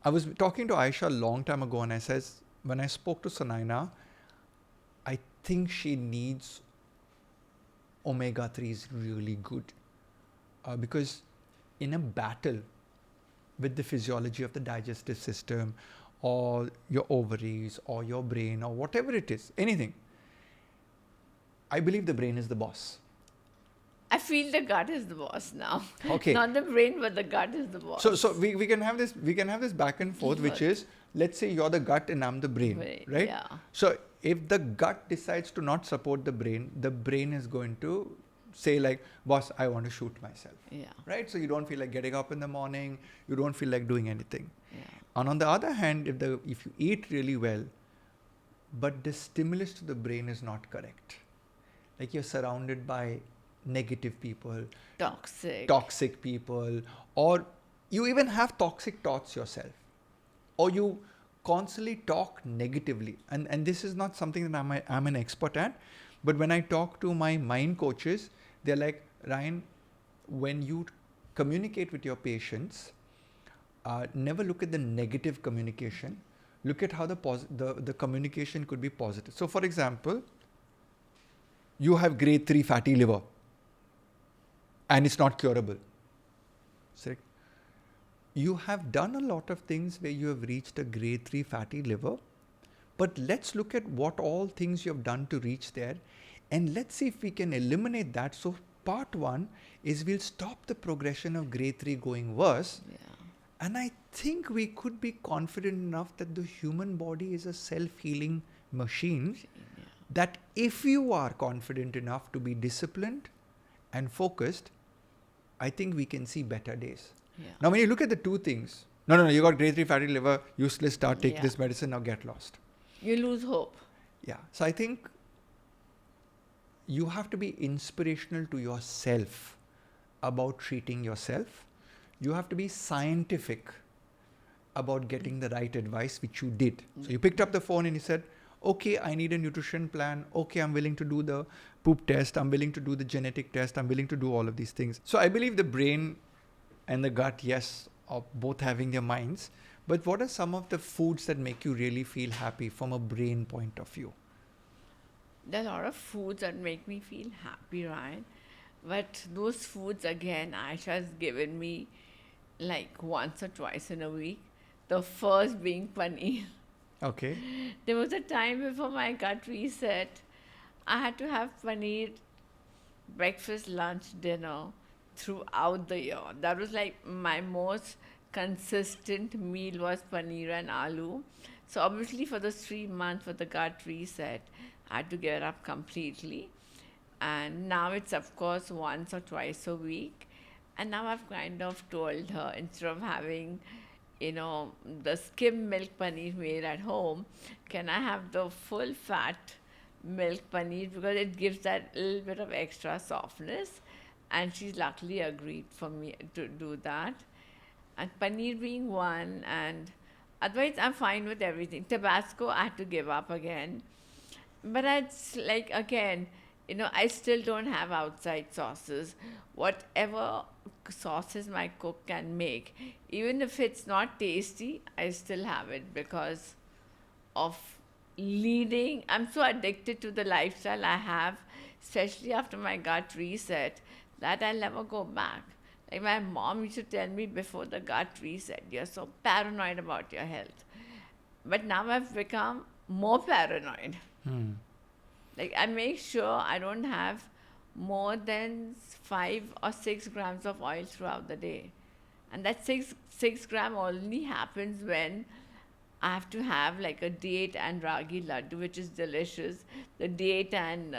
was talking to Aisha a long time ago, and I says, when I spoke to Sunaina, I think she needs omega-3s really good. Because in a battle with the physiology of the digestive system, or your ovaries, or your brain, or whatever it is, anything, I believe the brain is the boss. I feel the gut is the boss now. Okay. Not the brain, but the gut is the boss. So we can have this back and forth, which is, let's say you're the gut and I'm the brain, right? Yeah. So if the gut decides to not support the brain is going to say like, boss, I want to shoot myself. Yeah. Right? So you don't feel like getting up in the morning, you don't feel like doing anything. Yeah. And on the other hand, if you eat really well, but the stimulus to the brain is not correct, like you're surrounded by negative people, toxic people, or you even have toxic thoughts yourself, or you constantly talk negatively. And this is not something that I'm an expert at, but when I talk to my mind coaches, they're like, Ryan, when you communicate with your patients, never look at the negative communication. Look at how the communication could be positive. So for example, you have grade 3 fatty liver, and it's not curable. So you have done a lot of things where you have reached a grade 3 fatty liver, but let's look at what all things you have done to reach there, and let's see if we can eliminate that. So part 1 is we'll stop the progression of grade 3 going worse. Yeah. And I think we could be confident enough that the human body is a self-healing machine, that if you are confident enough to be disciplined and focused, I think we can see better days. Yeah. Now, when you look at the two things, no, you got grade 3 fatty liver, useless, take this medicine, now get lost. You lose hope. Yeah. So I think you have to be inspirational to yourself about treating yourself. You have to be scientific about getting the right advice, which you did. So you picked up the phone and you said, okay, I need a nutrition plan. Okay, I'm willing to do the poop test. I'm willing to do the genetic test. I'm willing to do all of these things. So I believe the brain and the gut, yes, are both having their minds. But what are some of the foods that make you really feel happy from a brain point of view? There are a lot of foods that make me feel happy, right? But those foods, again, Aisha has given me like once or twice in a week. The first being paneer. Okay. There was a time before my gut reset, I had to have paneer breakfast, lunch, dinner throughout the year. That was like my most consistent meal was paneer and aloo. So obviously for those 3 months for the gut reset, I had to give it up completely. And now it's of course once or twice a week. And now I've kind of told her instead of having, the skim milk paneer made at home, can I have the full fat milk paneer because it gives that little bit of extra softness. And she's luckily agreed for me to do that. And paneer being one, and otherwise I'm fine with everything. Tabasco I had to give up again. But it's like, again, I still don't have outside sauces. Whatever sauces my cook can make, even if it's not tasty, I still have it because of leading. I'm so addicted to the lifestyle I have, especially after my gut reset, that I'll never go back. Like my mom used to tell me before the gut reset, you're so paranoid about your health. But now I've become more paranoid. Like I make sure I don't have more than 5 or 6 grams of oil throughout the day. And that six gram only happens when I have to have like a date and ragi laddu, which is delicious. The date and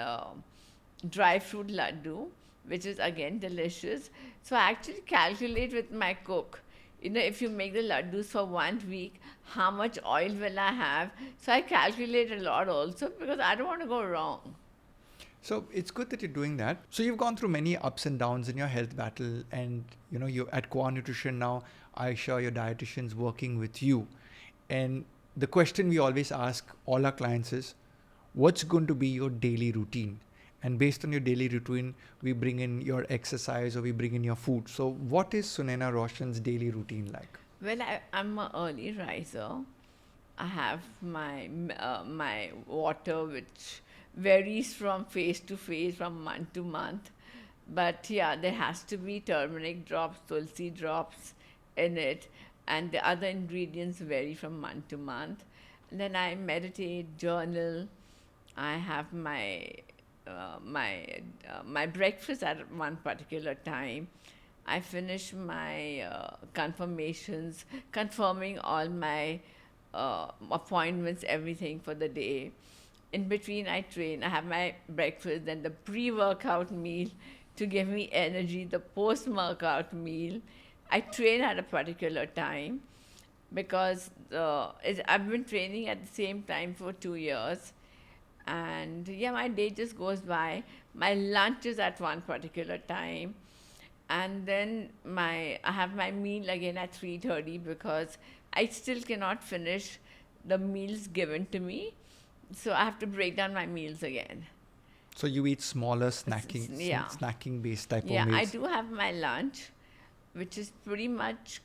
dry fruit laddu, which is again delicious. So I actually calculate with my cook. If you make the laddus for 1 week, how much oil will I have? So I calculate a lot also because I don't want to go wrong. So it's good that you're doing that. So you've gone through many ups and downs in your health battle, and you're at Core Nutrition now. Aisha, your dietitian's working with you. And the question we always ask all our clients is, what's going to be your daily routine? And based on your daily routine, we bring in your exercise or we bring in your food. So what is Sunaina Roshan's daily routine like? Well, I'm an early riser. I have my water, which varies from phase to phase, from month to month. But yeah, there has to be turmeric drops, tulsi drops in it, and the other ingredients vary from month to month. And then I meditate, journal. I have my breakfast at one particular time. I finish my confirmations, confirming all my appointments, everything for the day. In between, I train. I have my breakfast, then the pre-workout meal to give me energy, the post-workout meal. I train at a particular time because I've been training at the same time for 2 years. And yeah, my day just goes by. My lunch is at one particular time. And then I have my meal again at 3:30 because I still cannot finish the meals given to me. So I have to break down my meals again. So you eat smaller snacking based type of meals? Yeah, I do have my lunch, which is pretty much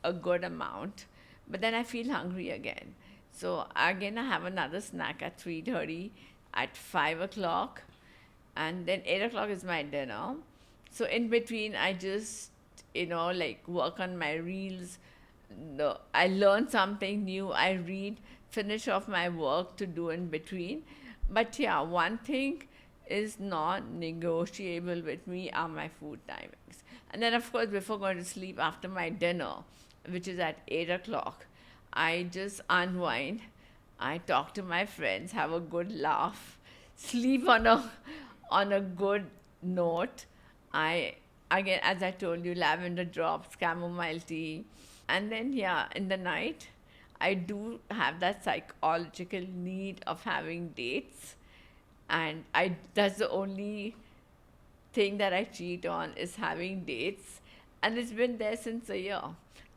a good amount. But then I feel hungry again. So again, I have another snack at 3:30, at 5 o'clock, and then 8 o'clock is my dinner. So in between, I just, work on my reels. I learn something new, I read, finish off my work to do in between. But yeah, one thing is not negotiable with me are my food timings. And then, of course, before going to sleep, after my dinner, which is at 8 o'clock, I just unwind. I talk to my friends, have a good laugh, sleep on a good note. Again, as I told you, lavender drops, chamomile tea. And then, yeah, in the night, I do have that psychological need of having dates, and I that's the only thing that I cheat on is having dates, and it's been there since a year.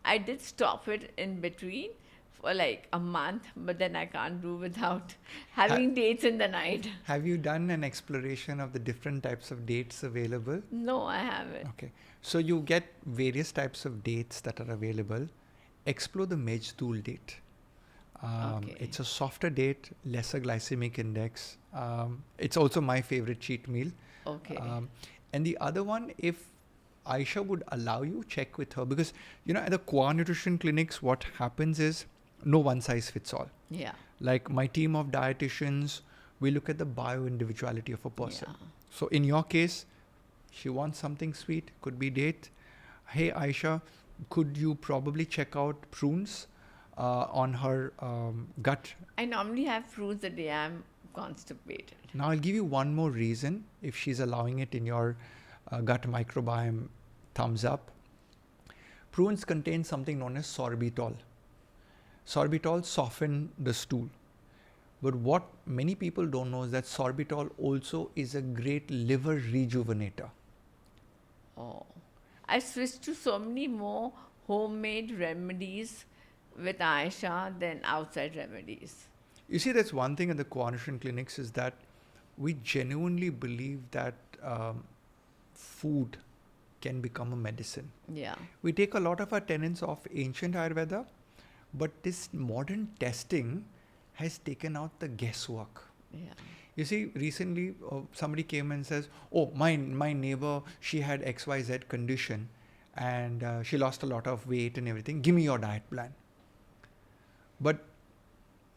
I did stop it in between for like a month, but then I can't do without having dates in the night. Have you done an exploration of the different types of dates available? No, I haven't. Okay. So you get various types of dates that are available. Explore the Mejdool date. Okay. It's a softer date, lesser glycemic index. It's also my favorite cheat meal. Okay. And the other one, if Aisha would allow you, check with her, because at the Qua Nutrition clinics, what happens is no one size fits all. Yeah. Like my team of dietitians, we look at the bio individuality of a person. Yeah. So in your case, she wants something sweet, could be date. Hey Aisha, could you probably check out prunes on her gut? I normally have fruits the day I'm constipated. Now I'll give you one more reason if she's allowing it in your gut microbiome. Thumbs up. Prunes contain something known as sorbitol. Sorbitol soften the stool. But what many people don't know is that sorbitol also is a great liver rejuvenator. Oh. I switched to so many more homemade remedies with Aisha than outside remedies. You see, that's one thing at the Qua Nutrition clinics is that we genuinely believe that food can become a medicine. Yeah. We take a lot of our tenets of ancient Ayurveda, but this modern testing has taken out the guesswork. Yeah. You see, recently somebody came and says, oh, my neighbor, she had XYZ condition and she lost a lot of weight and everything. Give me your diet plan. But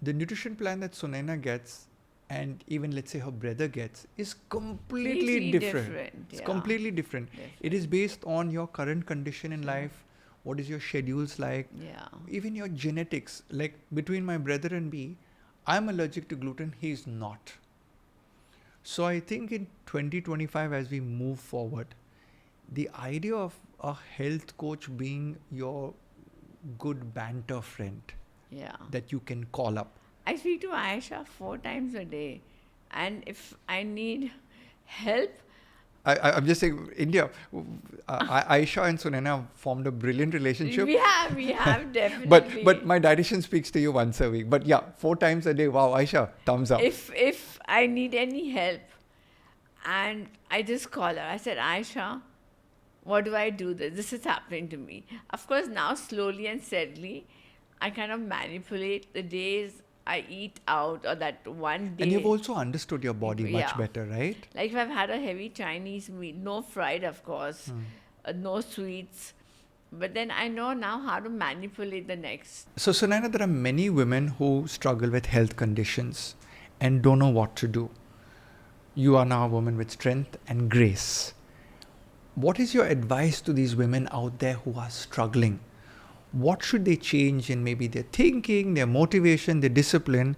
the nutrition plan that Sunaina gets and even let's say her brother gets is completely different. It's completely different. It is based on your current condition in life. What is your schedules like? Yeah. Even your genetics. Like between my brother and me, I'm allergic to gluten. He's not. So I think in 2025, as we move forward, the idea of a health coach being your good banter friend that you can call up. I speak to Aisha 4 times a day, and if I need help, I'm just saying, India, Aisha and Sunaina formed a brilliant relationship. we have definitely. But my dietitian speaks to you once a week. But yeah, 4 times a day. Wow, Aisha, thumbs up. If I need any help, and I just call her, I said, Aisha, what do I do? This is happening to me. Of course, now slowly and steadily, I kind of manipulate the days I eat out, or that one day. And you've also understood your body much better, right? Like if I've had a heavy Chinese meal, no fried, of course, no sweets. But then I know now how to manipulate the next. So Sunaina, there are many women who struggle with health conditions and don't know what to do. You are now a woman with strength and grace. What is your advice to these women out there who are struggling? What should they change in maybe their thinking, their motivation, their discipline,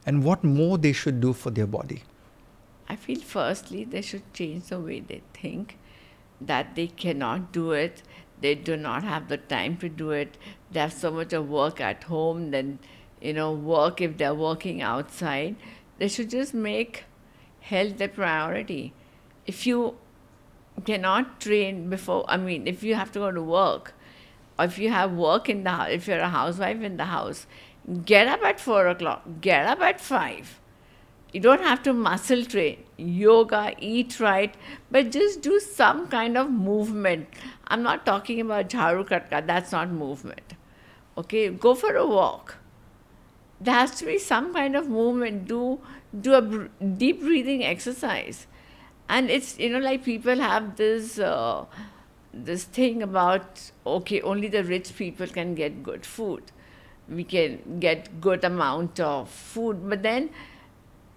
and what more they should do for their body? I feel firstly they should change the way they think, that they cannot do it, they do not have the time to do it, they have so much of work at home, then work if they're working outside. They should just make health their priority. If you cannot train if you have to go to work, or if you have work in the house, if you're a housewife in the house, get up at 4 o'clock, get up at 5. You don't have to muscle train, yoga, eat right, but just do some kind of movement. I'm not talking about jharu katka, that's not movement. Okay, go for a walk. There has to be some kind of movement. Do a deep breathing exercise. And it's, like people have this thing about, okay, only the rich people can get good food. We can get good amount of food. But then,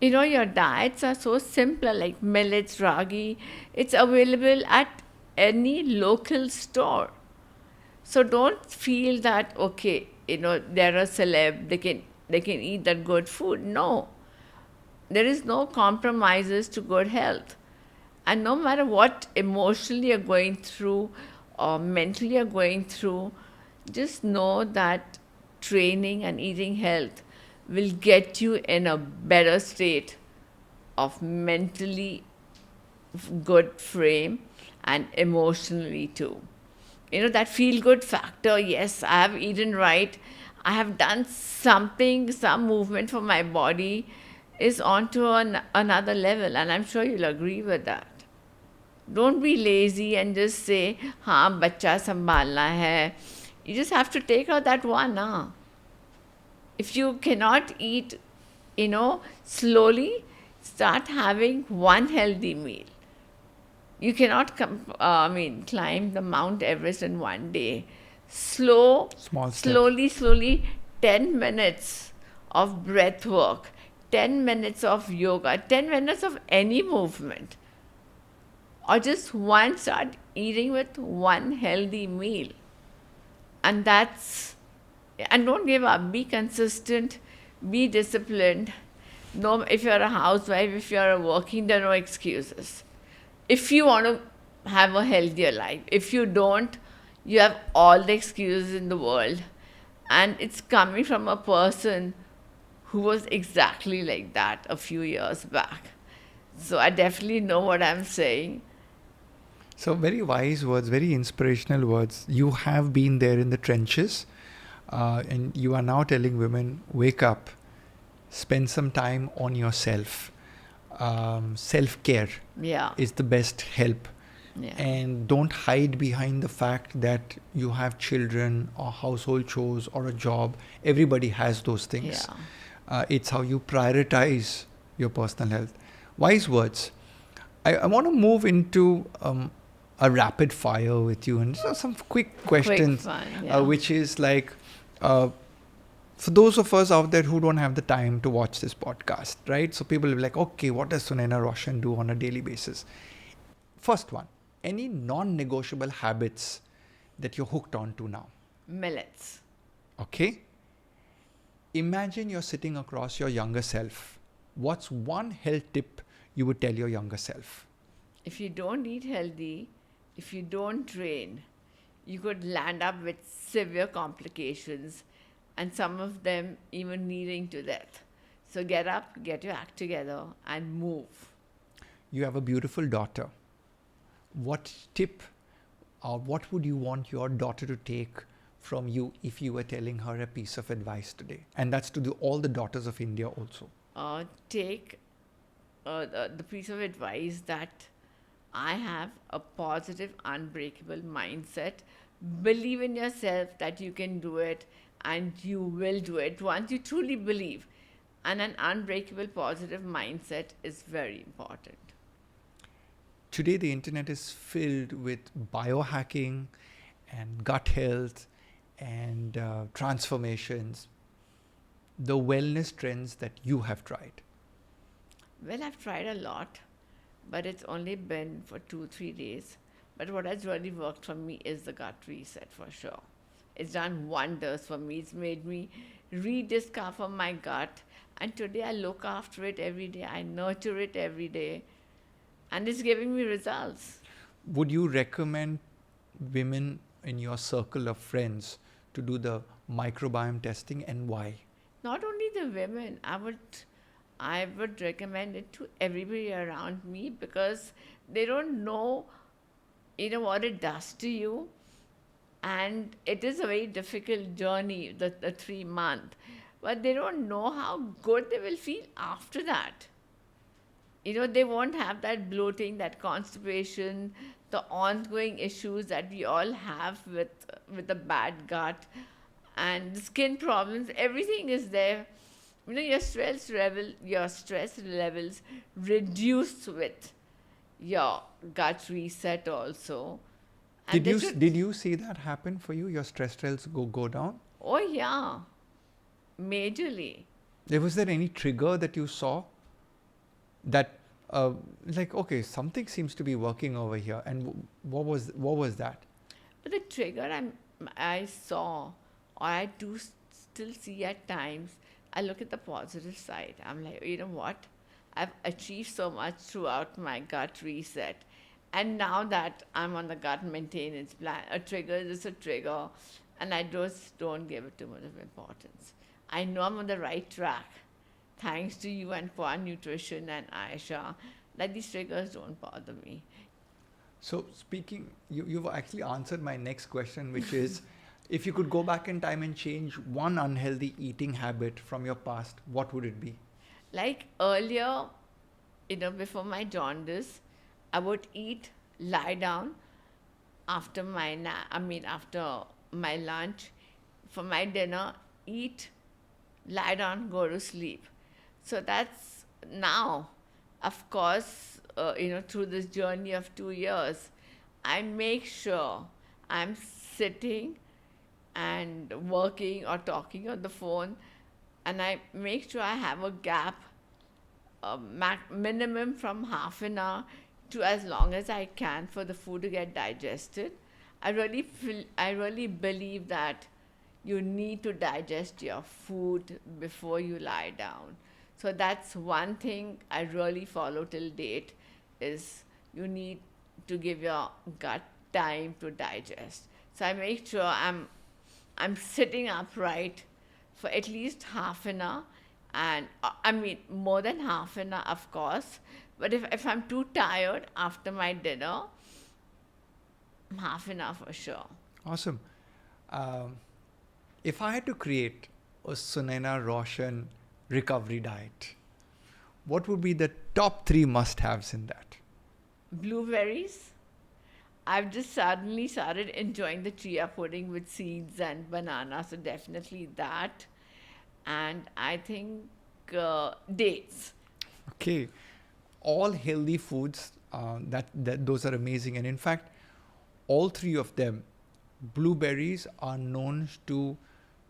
your diets are so simple, like millets, ragi. It's available at any local store. So don't feel that, okay, they're a celeb, they can eat that good food. No. There is no compromises to good health. And no matter what emotionally you're going through or mentally you're going through, just know that training and eating health will get you in a better state of mentally good frame and emotionally too. That feel good factor. Yes, I have eaten right. I have done something, some movement for my body is onto another level, and I'm sure you'll agree with that. Don't be lazy and just say, हाँ बच्चा संभालना है. You just have to take out that one. If you cannot eat, slowly, start having one healthy meal. You cannot climb the Mount Everest in one day. Small steps. Slowly, 10 minutes of breath work, 10 minutes of yoga, 10 minutes of any movement. Or just start eating with one healthy meal. And don't give up. Be consistent, be disciplined. No, if you're a housewife, if you're working, there are no excuses. If you want to have a healthier life, if you don't, you have all the excuses in the world. And it's coming from a person who was exactly like that a few years back. So I definitely know what I'm saying. So very wise words, very inspirational words. You have been there in the trenches, and you are now telling women, wake up, spend some time on yourself. Self-care is the best help. Yeah. And don't hide behind the fact that you have children or household chores or a job. Everybody has those things. Yeah. It's how you prioritize your personal health. Wise words. I want to move into a rapid fire with you and some quick questions, which is like, for those of us out there who don't have the time to watch this podcast, right? So people will be like, okay, what does Sunaina Roshan do on a daily basis? First one, any non-negotiable habits that you're hooked on to now? Millets. Okay. Imagine you're sitting across your younger self. What's one health tip you would tell your younger self? If you don't eat healthy, if you don't train, you could land up with severe complications, and some of them even leading to death. So get up, get your act together, and move. You have a beautiful daughter. What tip or what would you want your daughter to take from you if you were telling her a piece of advice today? And that's to all the daughters of India also. Take the piece of advice that I have a positive, unbreakable mindset. Believe in yourself that you can do it, and you will do it once you truly believe. And an unbreakable, positive mindset is very important. Today, the internet is filled with biohacking and gut health and transformations, the wellness trends that you have tried. Well, I've tried a lot, but it's only been for 2-3 days. But what has really worked for me is the gut reset, for sure. It's done wonders for me. It's made me rediscover my gut. And today I look after it every day. I nurture it every day. And it's giving me results. Would you recommend women in your circle of friends to do the microbiome testing, and why? Not only the women, I would recommend it to everybody around me, because they don't know, what it does to you. And it is a very difficult journey, the 3 month. But they don't know how good they will feel after that. They won't have that bloating, that constipation, the ongoing issues that we all have with the bad gut and the skin problems. Everything is there. Your stress levels reduce with your gut reset also. And did you see that happen for you? Your stress levels go down? Oh yeah, majorly. Was there any trigger that you saw that like, okay, something seems to be working over here, and what was that? But the trigger I saw, or I do still see at times, I look at the positive side. I'm like, you know what? I've achieved so much throughout my gut reset. And now that I'm on the gut maintenance plan, a trigger is a trigger. and I just don't give it too much of importance. I know I'm on the right track, thanks to you and Kwan Nutrition and Aisha, that these triggers don't bother me. So you've actually answered my next question, which is, if you could go back in time and change one unhealthy eating habit from your past, what would it be? Like earlier, before my jaundice, I would lie down after after my lunch, for my dinner, eat, lie down, go to sleep. So that's now, of course, through this journey of 2 years, I make sure I'm sitting and working or talking on the phone, and I make sure I have a gap, minimum from half an hour to as long as I can for the food to get digested. I really believe that you need to digest your food before you lie down. So that's one thing I really follow till date, is you need to give your gut time to digest. So I make sure I'm sitting upright for at least half an hour, and more than half an hour, of course. But if I'm too tired after my dinner, half an hour for sure. Awesome. If I had to create a Sunaina Roshan recovery diet, what would be the top 3 must-haves in that? Blueberries. I've just suddenly started enjoying the chia pudding with seeds and banana, so definitely that. And I think dates. Okay, all healthy foods, those are amazing. And in fact, all 3 of them, blueberries are known to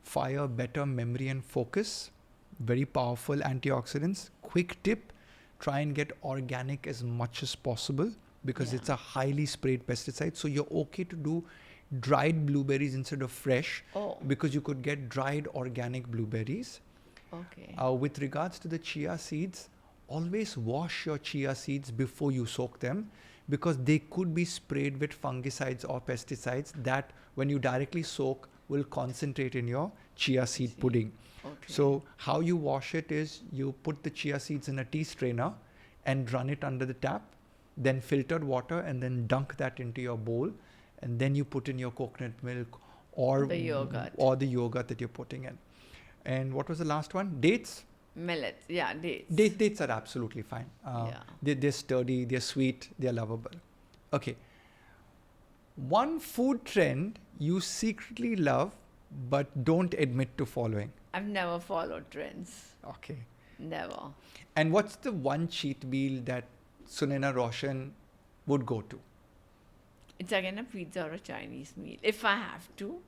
fire better memory and focus, very powerful antioxidants. Quick tip, try and get organic as much as possible, because it's a highly sprayed pesticide. So you're okay to do dried blueberries instead of fresh, because you could get dried organic blueberries. Okay. With regards to the chia seeds, always wash your chia seeds before you soak them, because they could be sprayed with fungicides or pesticides that, when you directly soak, will concentrate in your chia seed pudding. Okay. So how you wash it is, you put the chia seeds in a tea strainer and run it under the tap, then filtered water, and then dunk that into your bowl, and then you put in your coconut milk or the yogurt that you're putting in. And what was the last one? Dates? Millets. Yeah, dates. Dates are absolutely fine. They're sturdy, they're sweet, they're lovable. Okay. One food trend you secretly love but don't admit to following. I've never followed trends. Okay. Never. And what's the one cheat meal that Sunaina Roshan would go to? It's again a pizza or a Chinese meal, if I have to.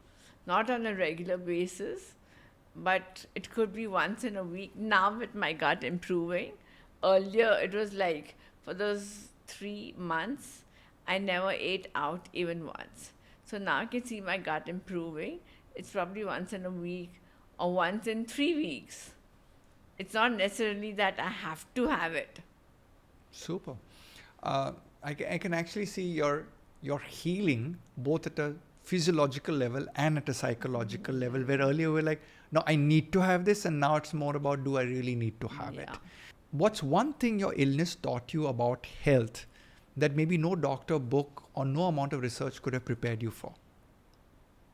Not on a regular basis, but it could be once in a week. Now with my gut improving, earlier it was like, for those 3 months, I never ate out even once. So now I can see my gut improving. It's probably once in a week or once in 3 weeks. It's not necessarily that I have to have it. Super. I can actually see your healing both at a physiological level and at a psychological level, where earlier we were like, no, I need to have this, and now it's more about, do I really need to have it? What's one thing your illness taught you about health that maybe no doctor, book, or no amount of research could have prepared you for?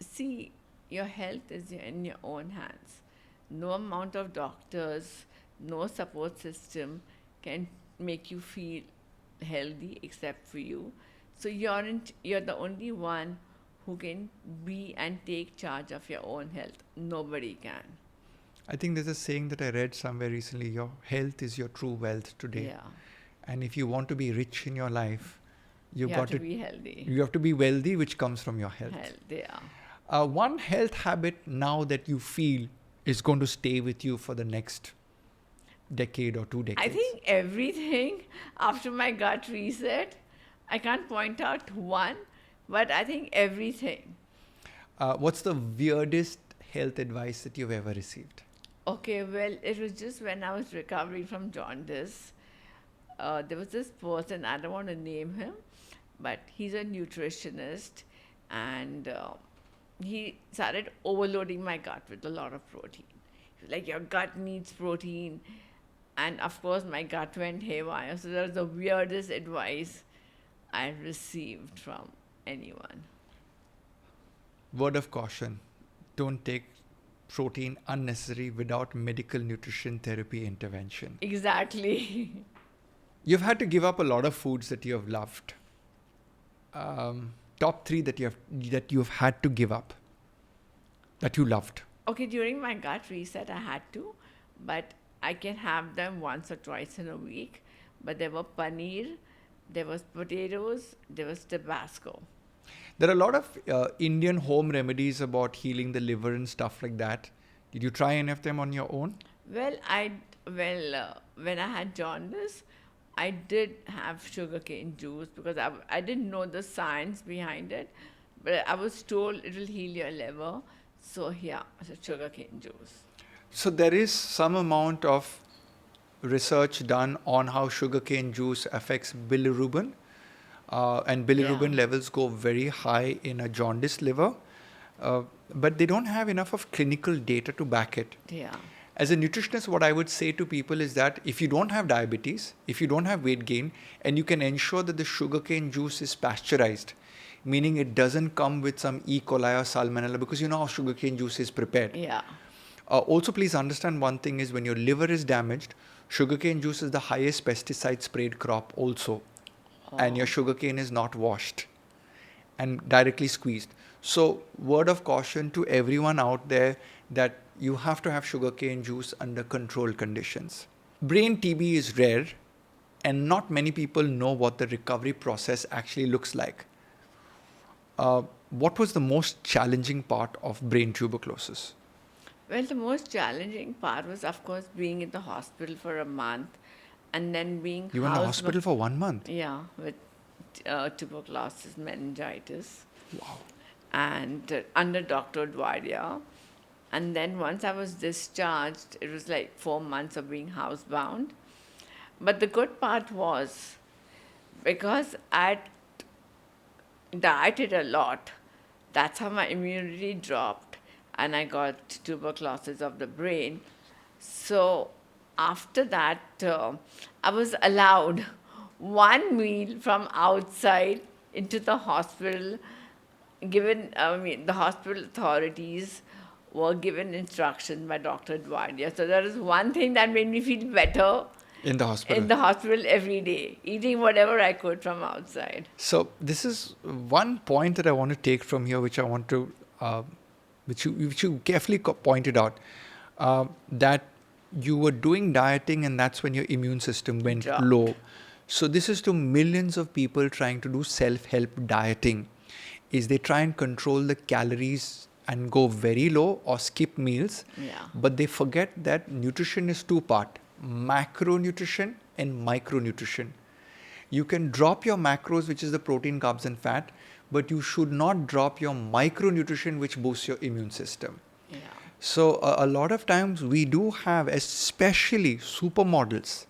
See, your health is in your own hands. No amount of doctors, no support system can make you feel healthy except for you. So you're the only one who can be and take charge of your own health. Nobody can. I think there's a saying that I read somewhere recently, your health is your true wealth today. Yeah. And if you want to be rich in your life, you have to be healthy. You have to be wealthy, which comes from your health. One health habit now that you feel is going to stay with you for the next decade or 2 decades? I think everything. After my gut reset, I can't point out one, but I think everything. What's the weirdest health advice that you've ever received? Okay, well, it was just when I was recovering from jaundice. There was this person, I don't want to name him, but he's a nutritionist, and he started overloading my gut with a lot of protein. He was like, your gut needs protein. And of course, my gut went haywire. So that was the weirdest advice I've received from anyone. Word of caution, don't take protein unnecessary without medical nutrition therapy intervention. Exactly. You've had to give up a lot of foods that you have loved. Top three that you've had to give up that you loved. Okay, during my gut reset, I had to, but I can have them once or twice in a week. But there were paneer, there was potatoes, there was Tabasco. There are a lot of Indian home remedies about healing the liver and stuff like that. Did you try any of them on your own? Well, when I had jaundice, I did have sugarcane juice because I didn't know the science behind it, but I was told it will heal your liver. So yeah, so sugarcane juice. So there is some amount of research done on how sugarcane juice affects bilirubin. And bilirubin levels go very high in a jaundiced liver. But they don't have enough of clinical data to back it. Yeah. As a nutritionist, what I would say to people is that if you don't have diabetes, if you don't have weight gain, and you can ensure that the sugarcane juice is pasteurized, meaning it doesn't come with some E. coli or salmonella, because you know how sugarcane juice is prepared. Yeah. Also, please understand one thing is when your liver is damaged, sugarcane juice is the highest pesticide sprayed crop also. And your sugarcane is not washed and directly squeezed. So, word of caution to everyone out there that you have to have sugarcane juice under controlled conditions. Brain TB is rare, and not many people know what the recovery process actually looks like. What was the most challenging part of brain tuberculosis? Well, the most challenging part was, of course, being in the hospital for a month and then being You were in the housed hospital for 1 month? Yeah, with tuberculosis, meningitis. Wow. And under Dr. Dwaria. And then once I was discharged, it was like 4 months of being housebound. But the good part was, because I dieted a lot, that's how my immunity dropped, and I got tuberculosis of the brain. So after that, I was allowed one meal from outside into the hospital. The hospital authorities were given instruction by Dr. Dwaria. So that is one thing that made me feel better In the hospital? in the hospital every day, eating whatever I could from outside. So this is one point that I want to take from here, which I want to, which you carefully pointed out, that you were doing dieting and that's when your immune system went Dropped. low. So this is to millions of people trying to do self-help dieting, is they try and control the calories and go very low or skip meals. Yeah. But they forget that nutrition is two-part, macronutrition and micronutrition. You can drop your macros, which is the protein, carbs and fat, but you should not drop your micronutrition, which boosts your immune system. Yeah. So a lot of times we do have, especially supermodels,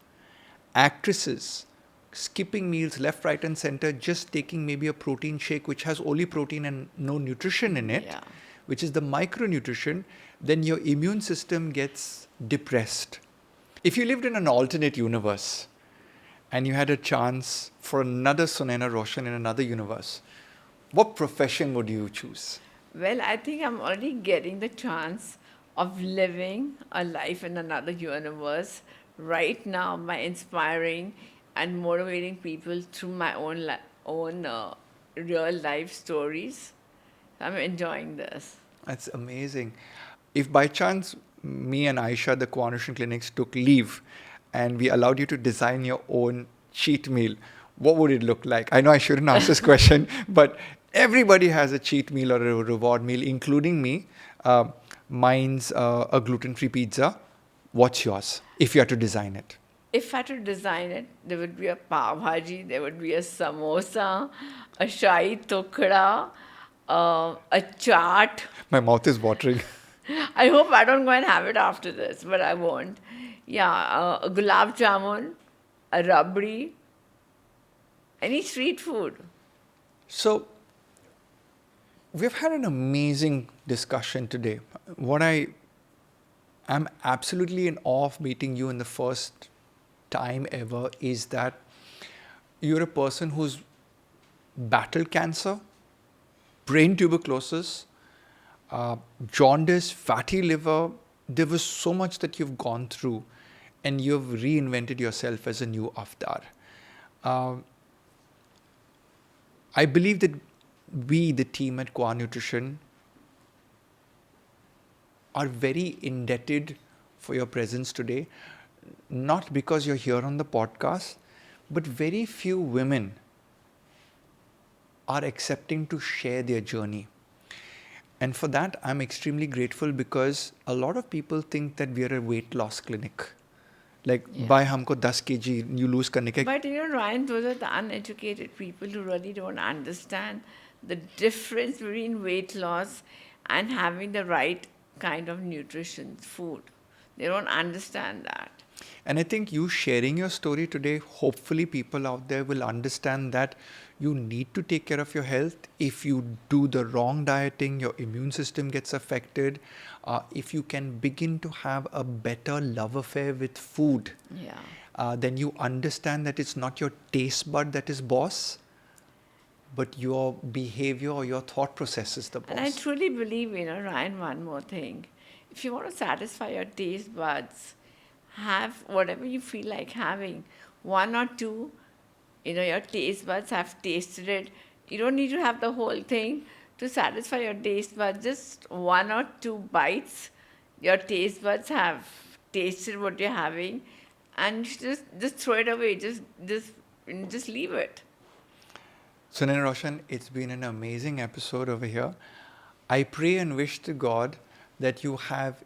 actresses, skipping meals left, right and center, just taking maybe a protein shake which has only protein and no nutrition in it, Yeah. which is the micronutrition, then your immune system gets depressed. If you lived in an alternate universe and you had a chance for another Sunaina Roshan in another universe, what profession would you choose? Well, I think I'm already getting the chance of living a life in another universe right now by inspiring and motivating people through my own real life stories. I'm enjoying this. That's amazing. If by chance me and Aisha, the Co-Nutrition Clinics, took leave and we allowed you to design your own cheat meal, what would it look like? I know I shouldn't ask this question, but everybody has a cheat meal or a reward meal, including me. Mine's a gluten-free pizza. What's yours, if you had to design it? If I had to design it, there would be a pav bhaji, there would be a samosa, a shahi tukda, a chaat. My mouth is watering. I hope I don't go and have it after this, but I won't. Yeah, a gulab jamun, a rabdi, any street food. So, We've had an amazing discussion today. What I am absolutely in awe of meeting you in the first time ever is that you're a person who's battled cancer, brain tuberculosis, jaundice, fatty liver. There was so much that you've gone through, and you've reinvented yourself as a new avatar. Um, I believe that we, the team at Qua Nutrition, are very indebted for your presence today, not because you're here on the podcast, but very few women are accepting to share their journey. And for that, I'm extremely grateful because a lot of people think that we are a weight loss clinic. Like, by humko 10 kg, you lose karne ke. But Ryan, those are the uneducated people who really don't understand the difference between weight loss and having the right kind of nutrition, food. They don't understand that. And I think you sharing your story today, hopefully people out there will understand that you need to take care of your health. If you do the wrong dieting, your immune system gets affected. If you can begin to have a better love affair with food, then you understand that it's not your taste bud that is boss, but your behavior or your thought process is the boss. And I truly believe, Ryan, one more thing. If you want to satisfy your taste buds, have whatever you feel like having. One or two, your taste buds have tasted it. You don't need to have the whole thing to satisfy your taste buds. Just one or two bites, your taste buds have tasted what you're having, and just throw it away. Just leave it. Sunaina Roshan, it's been an amazing episode over here. I pray and wish to God that you have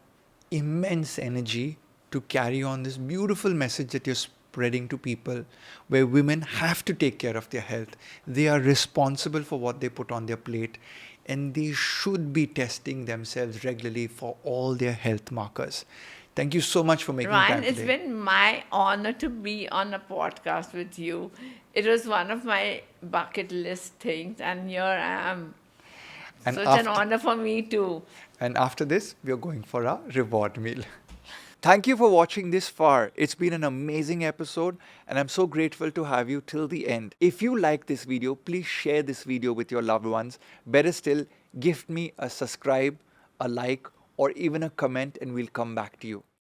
immense energy to carry on this beautiful message that you're spreading to people, where women have to take care of their health. They are responsible for what they put on their plate, and they should be testing themselves regularly for all their health markers. Thank you so much for making time today. Ryan, it's been my honor to be on a podcast with you. It was one of my bucket list things, and here I am. And such an honor for me too. And after this, we are going for a reward meal. Thank you for watching this far. It's been an amazing episode, and I'm so grateful to have you till the end. If you like this video, please share this video with your loved ones. Better still, gift me a subscribe, a like, or even a comment, and we'll come back to you.